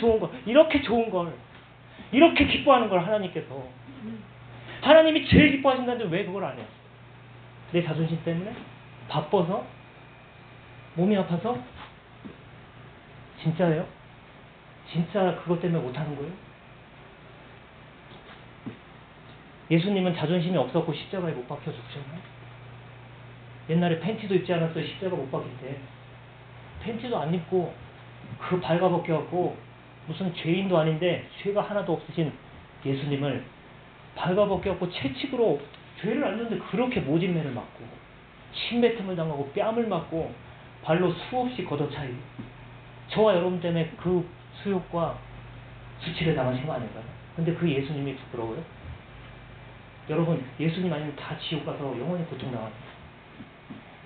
기뻐하는 걸 하나님께서. 하나님이 제일 기뻐하신다는데 왜 그걸 안 해요? 내 자존심 때문에? 바빠서? 몸이 아파서? 진짜예요? 진짜 그것 때문에 못하는 거예요? 예수님은 자존심이 없었고 십자가에 못 박혀 죽으셨나요? 옛날에 팬티도 입지 않았어요. 십자가 못 박힐 때. 팬티도 안 입고 그 발가벗겨갖고 무슨 죄인도 아닌데 죄가 하나도 없으신 예수님을 발가벗겨갖고 채찍으로 죄를 안 졌는데 그렇게 모진매를 맞고 침뱉음을 당하고 뺨을 맞고 발로 수없이 걷어차이고 저와 여러분 때문에 그 수욕과 수치를 당하신 거 아닌가요? 근데 그 예수님이 부끄러워요? 여러분, 예수님 아니면 다 지옥 가서 영원히 고통당합니다.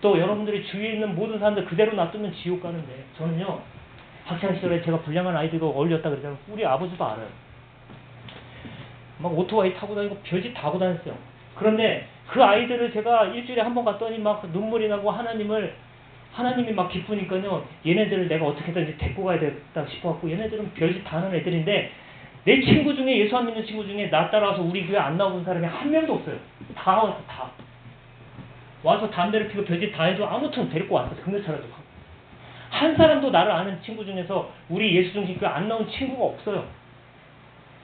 또 여러분들이 주위에 있는 모든 사람들 그대로 놔두면 지옥 가는데, 저는요 학창시절에 제가 불량한 아이들과 어울렸다 그러잖아요. 우리 아버지도 알아요. 막 오토바이 타고 다니고 별짓 다 하고 다녔어요. 그런데 그 아이들을 제가 일주일에 한 번 갔더니 막 눈물이 나고 하나님이 막 기쁘니까요, 얘네들을 내가 어떻게든지 데리고 가야 되겠다 싶어갖고, 얘네들은 별짓 다 하는 애들인데 내 친구 중에, 예수 안 믿는 친구 중에 나 따라와서 우리 교회 안 나오는 사람이 한 명도 없어요. 다 와서 와서 담배를 피고 별짓 다 해도 아무튼 데리고 왔어요. 금요차라도 하고. 한 사람도 나를 아는 친구 중에서 우리 예수 중심 교회 안 나온 친구가 없어요.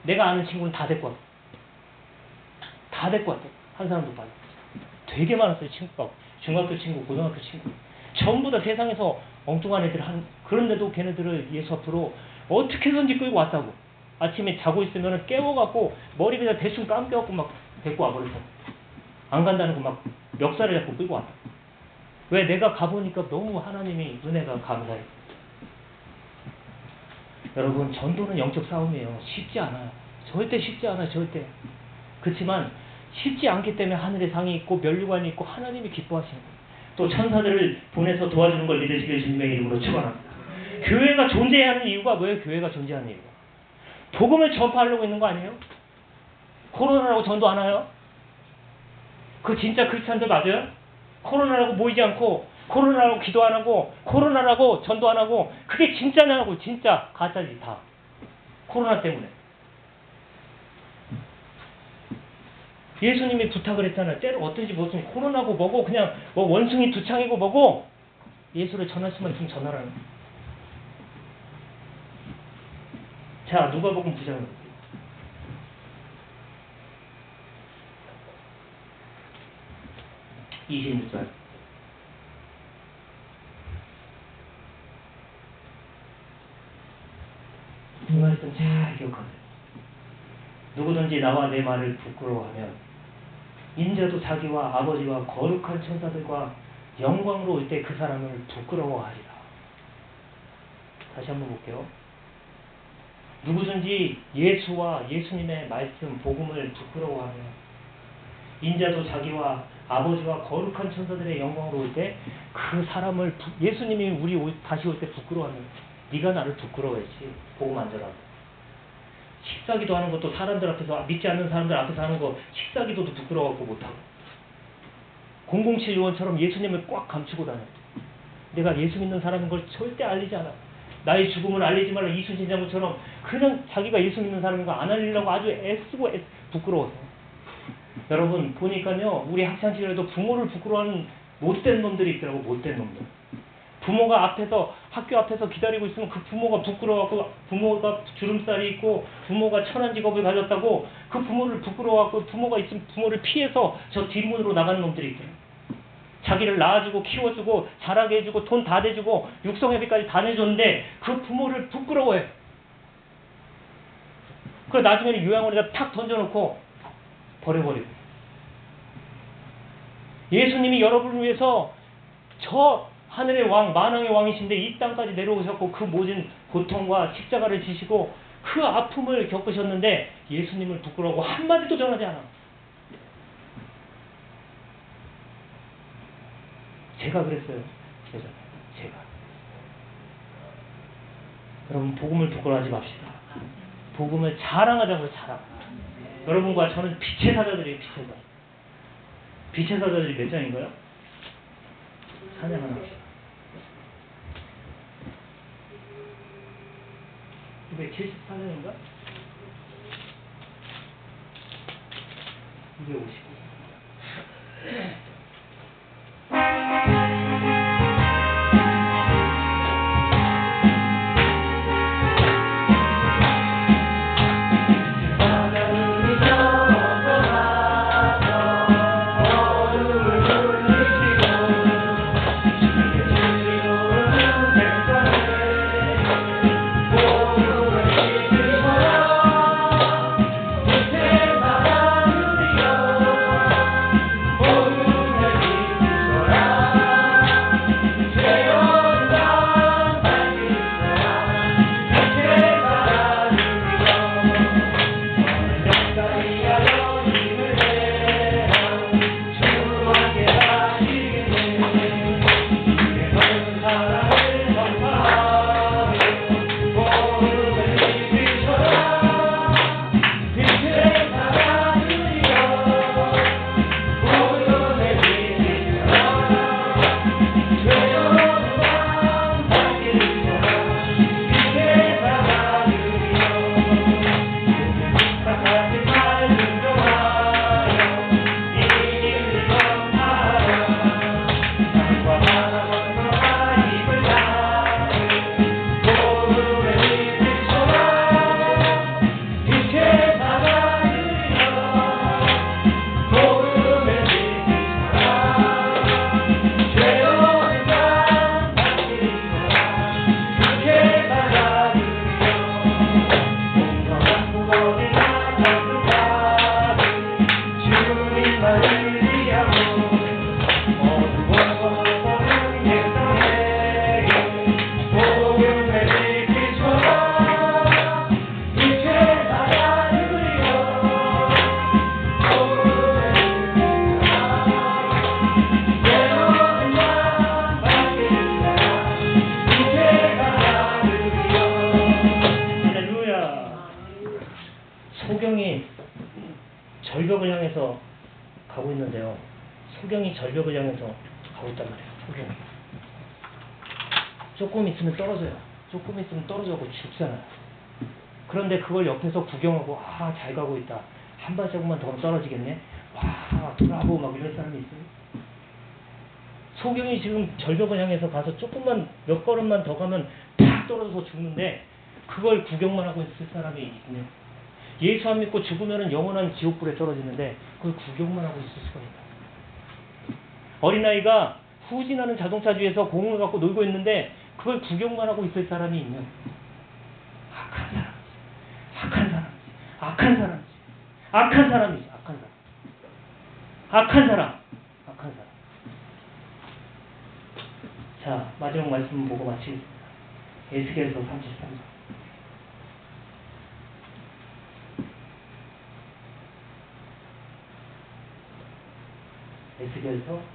내가 아는 친구는 다 데리고 왔어. 다 데리고 왔어. 한 사람도 빠져. 되게 많았어요, 친구가. 중학교 친구, 고등학교 친구. 전부 다 세상에서 엉뚱한 애들 그런데도 걔네들을 예수 앞으로 어떻게든지 끌고 왔다고. 아침에 자고 있으면 깨워갖고 머리 그냥 대충 감겨갖고 막 데리고 와버렸어. 안 간다는 거 막 멱살을 잡고 끌고 왔다. 왜? 내가 가보니까 너무 하나님이 은혜가 감사해. 여러분, 전도는 영적 싸움이에요. 쉽지 않아요. 절대 쉽지 않아요. 절대. 그렇지만 쉽지 않기 때문에 하늘에 상이 있고 면류관이 있고 하나님이 기뻐하시는 거예요. 또 천사들을 보내서 도와주는 걸 믿으시길 주님의 이름으로 축원합니다. 교회가 존재하는 이유가 뭐예요? 교회가 존재하는 이유가 복음을 전파하려고 있는 거 아니에요? 코로나라고 전도 안 해요? 그 진짜 크리스찬들 맞아요? 코로나라고 모이지 않고, 코로나라고 기도 안 하고, 코로나라고 전도 안 하고, 그게 진짜냐고. 진짜 가짜지 다. 코로나 때문에. 예수님이 부탁을 했잖아요. 때를 어떤지 무슨 코로나고 뭐고 그냥 뭐 원숭이 두창이고 뭐고 예수를 전할 수만 있으면 전하라는 거예요. 자, 누가복음 9장 26절. 이 말씀 잘 기억하세요. 누구든지 나와 내 말을 부끄러워하면 인자도 자기와 아버지와 거룩한 천사들과 영광으로 올 때 그 사람을 부끄러워하리라. 다시 한번 볼게요. 누구든지 예수와 예수님의 말씀, 복음을 부끄러워하면 인자도 자기와 아버지와 거룩한 천사들의 영광으로 올 때 그 사람을, 예수님이 우리 다시 올 때 부끄러워하는, 네가 나를 부끄러워했지. 복음 안 전하고. 식사기도 하는 것도 사람들 앞에서, 믿지 않는 사람들 앞에서 하는 거 식사기도도 부끄러워갖고 못하고. 007 요원처럼 예수님을 꽉 감추고 다녔. 내가 예수 믿는 사람인 걸 절대 알리지 않아. 나의 죽음을 알리지 말라. 이순신 장군처럼 그냥 자기가 예수 믿는 사람인 거 안 알리려고 아주 애쓰고 부끄러워서. 여러분 보니까요, 우리 학창시절에도 부모를 부끄러워하는 못된 놈들이 있더라고. 못된 놈들. 부모가 앞에서, 학교 앞에서 기다리고 있으면 그 부모가 부끄러워하고, 부모가 주름살이 있고 부모가 천한 직업을 가졌다고 그 부모를 부끄러워하고, 부모가 있으면 부모를 피해서 저 뒷문으로 나가는 놈들이 있더라고. 자기를 낳아주고 키워주고 자라게 해주고 돈 다 대주고 육성회비까지 다 내줬는데 그 부모를 부끄러워해. 그래 나중에는 요양원에다 탁 던져놓고 버려버리고. 예수님이 여러분을 위해서 저 하늘의 왕, 만왕의 왕이신데 이 땅까지 내려오셨고 그 모든 고통과 십자가를 지시고 그 아픔을 겪으셨는데 예수님을 부끄러워하고 한마디도 전하지 않아. 제가 그랬어요. 제가. 여러분 복음을 부끄러워하지 맙시다. 복음을 자랑하자고요. 자랑. 여러분과 저는 빛의 사자들이에요. 빛의 사자. 빛의 사자들이 몇 장인가요? 찬양하나 봅시다. 274장인가? 259. 소경이 절벽을 향해서 가고 있는데요. 소경이 절벽을 향해서 가고 있단 말이에요. 소경이. 조금 있으면 떨어져요. 조금 있으면 떨어져고 죽잖아요. 그런데 그걸 옆에서 구경하고 아, 잘 가고 있다. 한 발자국만 더 떨어지겠네. 와, 돌아보고 막 이런 사람이 있어요. 소경이 지금 절벽을 향해서 가서 조금만 몇 걸음만 더 가면 탁 떨어져서 죽는데 그걸 구경만 하고 있을 사람이 있네요. 예수 안 믿고 죽으면 영원한 지옥불에 떨어지는데 그걸 구경만 하고 있을 수가 있다. 어린아이가 후진하는 자동차 뒤에서 공을 갖고 놀고 있는데 그걸 구경만 하고 있을 사람이 있는 악한 사람. 악한 사람. 악한 사람. 악한 사람이지. 악한 사람. 악한 사람. 악한 사람. 자, 마지막 말씀 보고 마치겠습니다. 에스겔서 33장. 에스겔서 33장.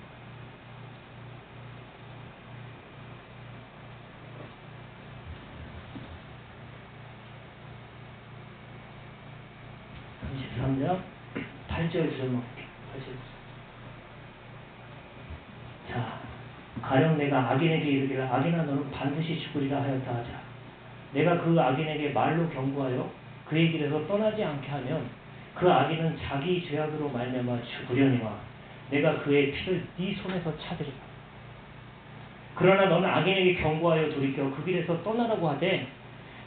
8절 좀 8절. 자, 가령 내가 악인에게 이르기를 악인아 너는 반드시 죽으리라 하였다 하자. 내가 그 악인에게 말로 경고하여 그의 길에서 떠나지 않게 하면 그 악인은 자기 죄악으로 말미암아 죽으려니와 내가 그의 피를 네 손에서 찾으리라. 그러나 너는 악인에게 경고하여 돌이켜 그 길에서 떠나라고 하되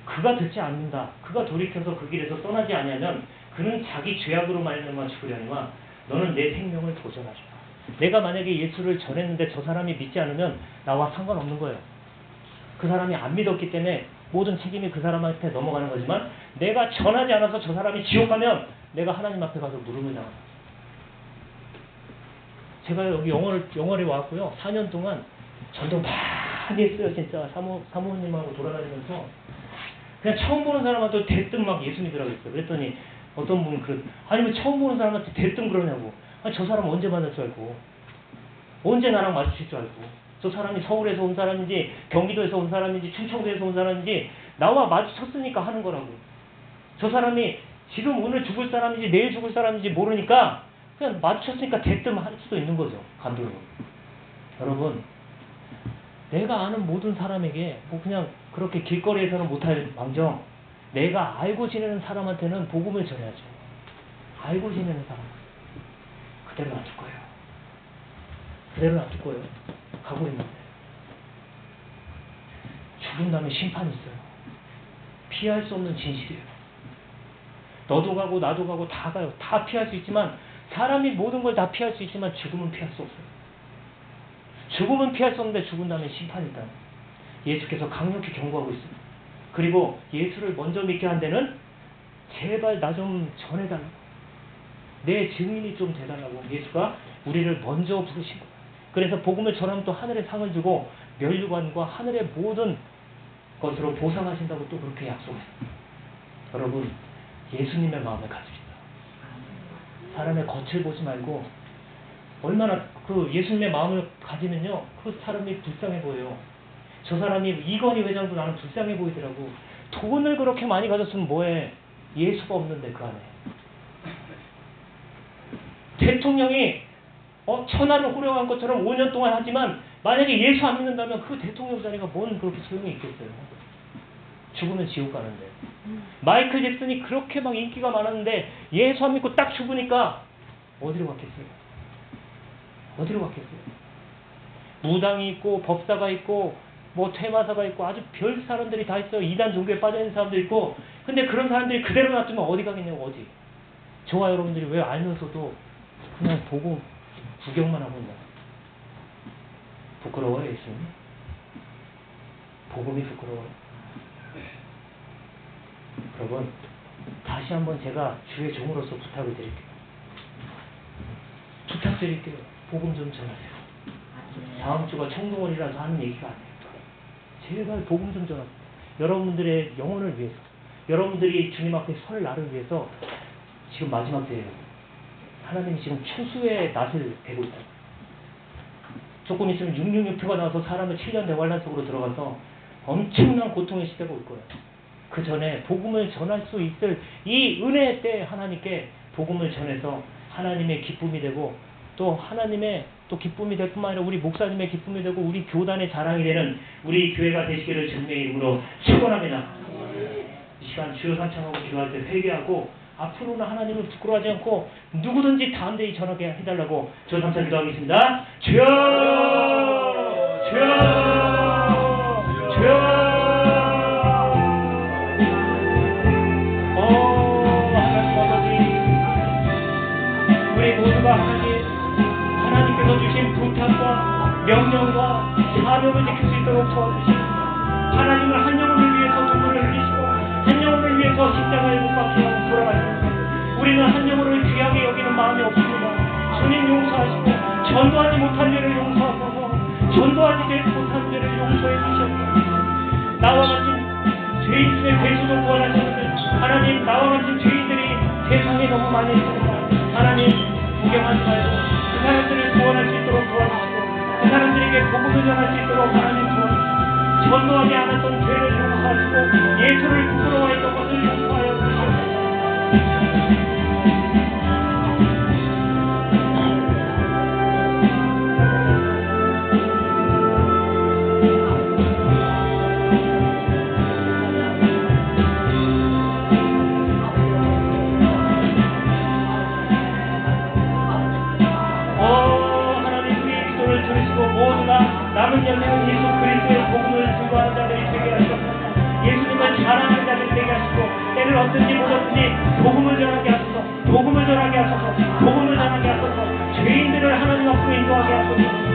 그가 듣지 않는다. 그가 돌이켜서 그 길에서 떠나지 아니하면 그는 자기 죄악으로 말미암아 죽으려니와 너는 내 생명을 보존하리라. 내가 만약에 예수를 전했는데 저 사람이 믿지 않으면 나와 상관없는 거예요. 그 사람이 안 믿었기 때문에 모든 책임이 그 사람한테 넘어가는 거지만 내가 전하지 않아서 저 사람이 지옥 가면 내가 하나님 앞에 가서 무릎을 당합니다. 제가 여기 영월에 왔고요. 4년 동안 전도 많이 했어요. 진짜 사모님하고 돌아다니면서 그냥 처음 보는 사람한테 대뜸 막 예수 믿으라고 했어요. 그랬더니 어떤 분은 아니면 처음 보는 사람한테 대뜸 그러냐고. 아니, 저 사람 언제 만날 줄 알고 언제 나랑 마주칠 줄 알고 저 사람이 서울에서 온 사람인지 경기도에서 온 사람인지 충청도에서 온 사람인지 나와 마주쳤으니까 하는 거라고. 저 사람이 지금 오늘 죽을 사람인지 내일 죽을 사람인지 모르니까 그냥 마주쳤으니까 대뜸 할 수도 있는 거죠. 감독은. 여러분 내가 아는 모든 사람에게 뭐 그냥 그렇게 길거리에서는 못할 망정 내가 알고 지내는 사람한테는 복음을 전해야죠. 알고 지내는 사람 그대로 놔둘 거예요. 그대로 놔둘 거예요. 가고 있는데 죽은 다음에 심판이 있어요. 피할 수 없는 진실이에요. 너도 가고 나도 가고 다 가요. 다 피할 수 있지만 사람이 모든 걸 다 피할 수 있지만 죽음은 피할 수 없어요. 죽음은 피할 수 없는데 죽은 다음에 심판이 있다. 예수께서 강력히 경고하고 있습니다. 그리고 예수를 먼저 믿게 한 데는 제발 나 좀 전해달라고. 내 증인이 좀 돼달라고 예수가 우리를 먼저 부르신 거예요. 그래서 복음을 전하면 또 하늘의 상을 주고 면류관과 하늘의 모든 것으로 보상하신다고 또 그렇게 약속했습니다. 여러분 예수님의 마음을 가집시다. 사람의 겉을 보지 말고 얼마나 그 예수님의 마음을 가지면요 그 사람이 불쌍해 보여요. 저 사람이 이건희 회장도 나는 불쌍해 보이더라고. 돈을 그렇게 많이 가졌으면 뭐해. 예수가 없는데 그 안에. 대통령이 천하를 호령한 것처럼 5년 동안 하지만 만약에 예수 안 믿는다면 그 대통령 자리가 뭔 그렇게 소용이 있겠어요. 죽으면 지옥 가는데. 마이클 잭슨이 그렇게 막 인기가 많았는데 예수 안 믿고 딱 죽으니까 어디로 갔겠어요? 어디로 갔겠어요? 무당이 있고 법사가 있고 뭐 퇴마사가 있고 아주 별 사람들이 다 있어요. 이단 종교에 빠져있는 사람도 있고. 근데 그런 사람들이 그대로 놔두면 어디 가겠냐고. 어디. 저와 여러분들이 왜 알면서도 그냥 보고 구경만 하고 있나. 부끄러워요 예수님? 복음이 부끄러워요. 여러분 다시 한번 제가 주의 종으로서 부탁을 드릴게요. 부탁드릴게요. 복음 좀 전하세요. 다음 주가 청동월이라서 하는 얘기가 아니에요. 제발 복음 좀 전하세요. 여러분들의 영혼을 위해서 여러분들이 주님 앞에 설 날을 위해서 지금 마지막 때예요. 하나님이 지금 추수의 낫을 베고 있다. 조금 있으면 666표가 나와서 사람을 7년 대환란 속으로 들어가서 엄청난 고통의 시대가 올 거예요. 그 전에 복음을 전할 수 있을 이 은혜의 때에 하나님께 복음을 전해서 하나님의 기쁨이 되고 또 하나님의 또 기쁨이 될 뿐만 아니라 우리 목사님의 기쁨이 되고 우리 교단의 자랑이 되는 우리 교회가 되시기를 주님의 이름으로 축원합니다. 이 시간 주여 산창하고 기도할 때 회개하고 앞으로는 하나님을 부끄러워하지 않고 누구든지 담대히 전하게 해달라고 주여 삼창 기도하겠습니다. 주여 주여 주여 우리 모두가 하나님께서 주신 부탁과 명령과 사명을 지킬 수 있도록 도와주십니다. 하나님은 한 영혼을 위해서 눈물을 흘리시고 한 영혼을 위해서 십자가에 못 박히고 돌아가셨습니다. 우리는 한 영혼을 귀하게 여기는 마음이 없습니다. 주님 용서하시고 전도하지 못한 죄를 용서하소서. 전도하지 못한 죄를 용서해 주시옵소서. 나와 같은 죄인 중에 괴수도 구원하셨는데 하나님 나와 같은 죄인들이 세상에 너무 많이 있습니다. 하나님 구경하지 말고 그 사람들을 구원할 수 있도록 도와주시고 그 사람들에게 복음을 전할 수 있도록 하나님 도와주시고 전도하지 않았던 죄를 용서하시고 예수를 부끄러워했던 것을 용서하여 주시옵소서. 왜냐하면 예수 그리스도의 복음을 증거하는 자들이 되게 하시옵소서. 예수님을 자랑하는 자들이 되게 하시고 때를 얻든지 못 얻든지 복음을 전하게 하소서. 복음을 전하게 하소서. 복음을 전하게 하소서. 죄인들을 하나님 앞으로 인도하게 하소서.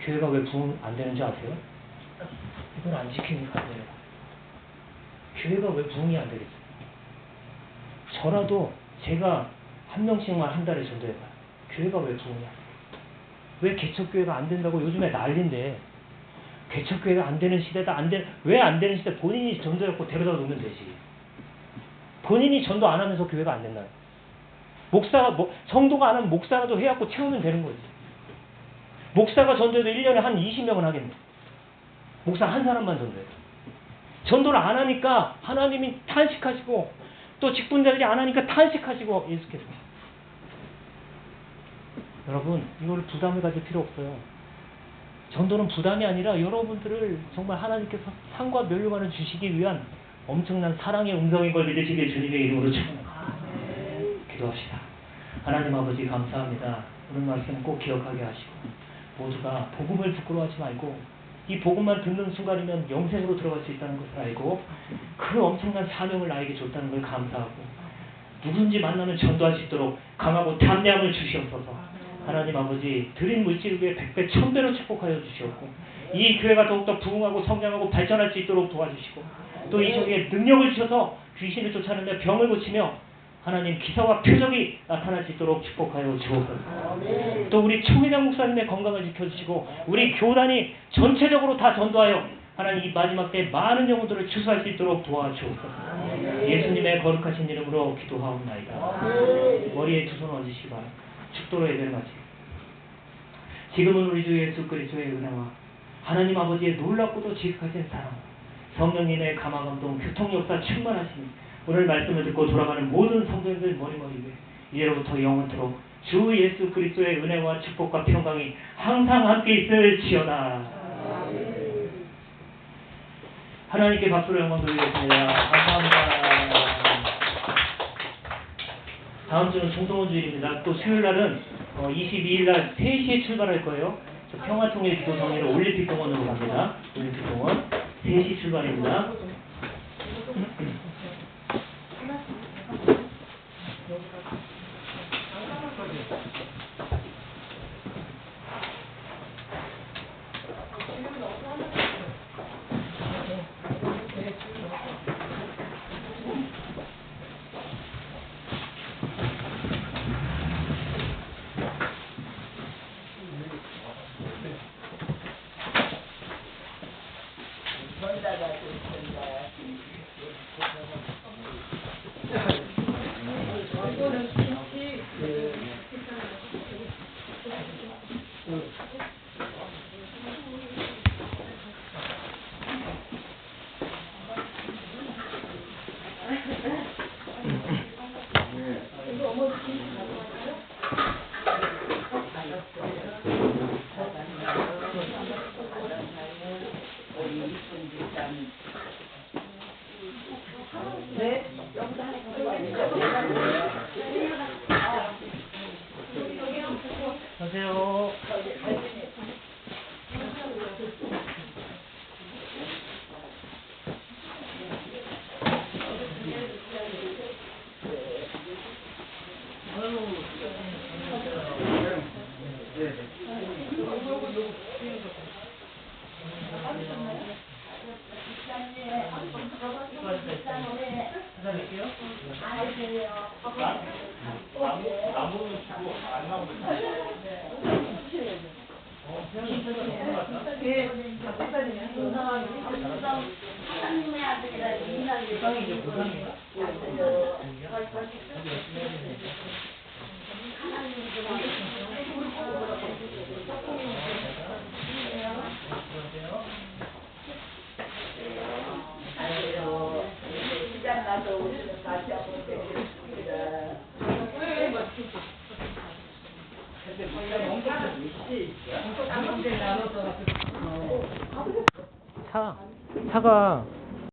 교회가 왜 부흥 안 되는지 아세요? 이걸 안 지키니까 안 돼요. 교회가 왜 부흥이 안 되겠어요? 저라도 제가 한 명씩만 한 달에 전도해봐요. 교회가 왜 부흥이 안 돼요? 왜 개척교회가 안 된다고 요즘에 난리인데, 개척교회가 안 되는 시대다, 왜 안 되는 시대? 본인이 전도했고 데려다 놓으면 되지. 본인이 전도 안 하면서 교회가 안 된다. 목사가, 성도가 안 하면 목사라도 해갖고 채우면 되는 거지. 목사가 전도해도 1년에 한 20명은 하겠네. 목사 한 사람만 전도해. 전도를 안 하니까 하나님이 탄식하시고, 또 직분자들이 안 하니까 탄식하시고, 예수께서. 여러분, 이거를 부담을 가질 필요 없어요. 전도는 부담이 아니라 여러분들을 정말 하나님께서 상과 멸류관을 주시기 위한 엄청난 사랑의 음성인 걸 믿으시길 주님의 이름으로 축원합니다. 기도합시다. 하나님 아버지 감사합니다. 오늘 말씀 꼭 기억하게 하시고, 모두가 복음을 부끄러워하지 말고 이 복음만 듣는 순간이면 영생으로 들어갈 수 있다는 것을 알고 그 엄청난 사명을 나에게 줬다는 걸 감사하고, 누군지 만나면 전도할 수 있도록 강하고 담량을 주시옵소서. 하나님 아버지, 드린 물질 위에 100배 1000배로 축복하여 주시옵고, 이 교회가 더욱더 부흥하고 성장하고 발전할 수 있도록 도와주시고, 또 이 속에 능력을 주셔서 귀신을 쫓아내며 병을 고치며 하나님 기사와 표적이 나타날 수 있도록 축복하여 주옵소서. 또 우리 총회장 목사님의 건강을 지켜주시고 우리 교단이 전체적으로 다 전도하여 하나님 이 마지막 때 많은 영혼들을 추수할 수 있도록 도와주옵소서. 예수님의 거룩하신 이름으로 기도하옵나이다. 머리에 두 손 얹으시기 바랍니다. 축도로 예배를 마치고 지금은 우리 주 예수 그리스도의 은혜와 하나님 아버지의 놀랍고도 지극하신 사랑, 성령님의 감화감동, 교통역사 충만하시니 오늘 말씀을 듣고 돌아가는 모든 성도님들 머리머리 위에 이제로부터 영원토록 주 예수 그리스도의 은혜와 축복과 평강이 항상 함께 있을지어다. 하나님께 박수로 영광 돌리겠습니다. 감사합니다. 다음 주는 총동원 주일입니다. 또 수요일 날은 22일 날 3시에 출발할 거예요. 평화통일 기도성회로 올림픽 공원으로 갑니다. 올림픽 공원 3시 출발입니다. 안녕하세요. 하나님의 아들이라 인간이 시장 가서 오시는 다시 한번 뵙겠습니다. 차가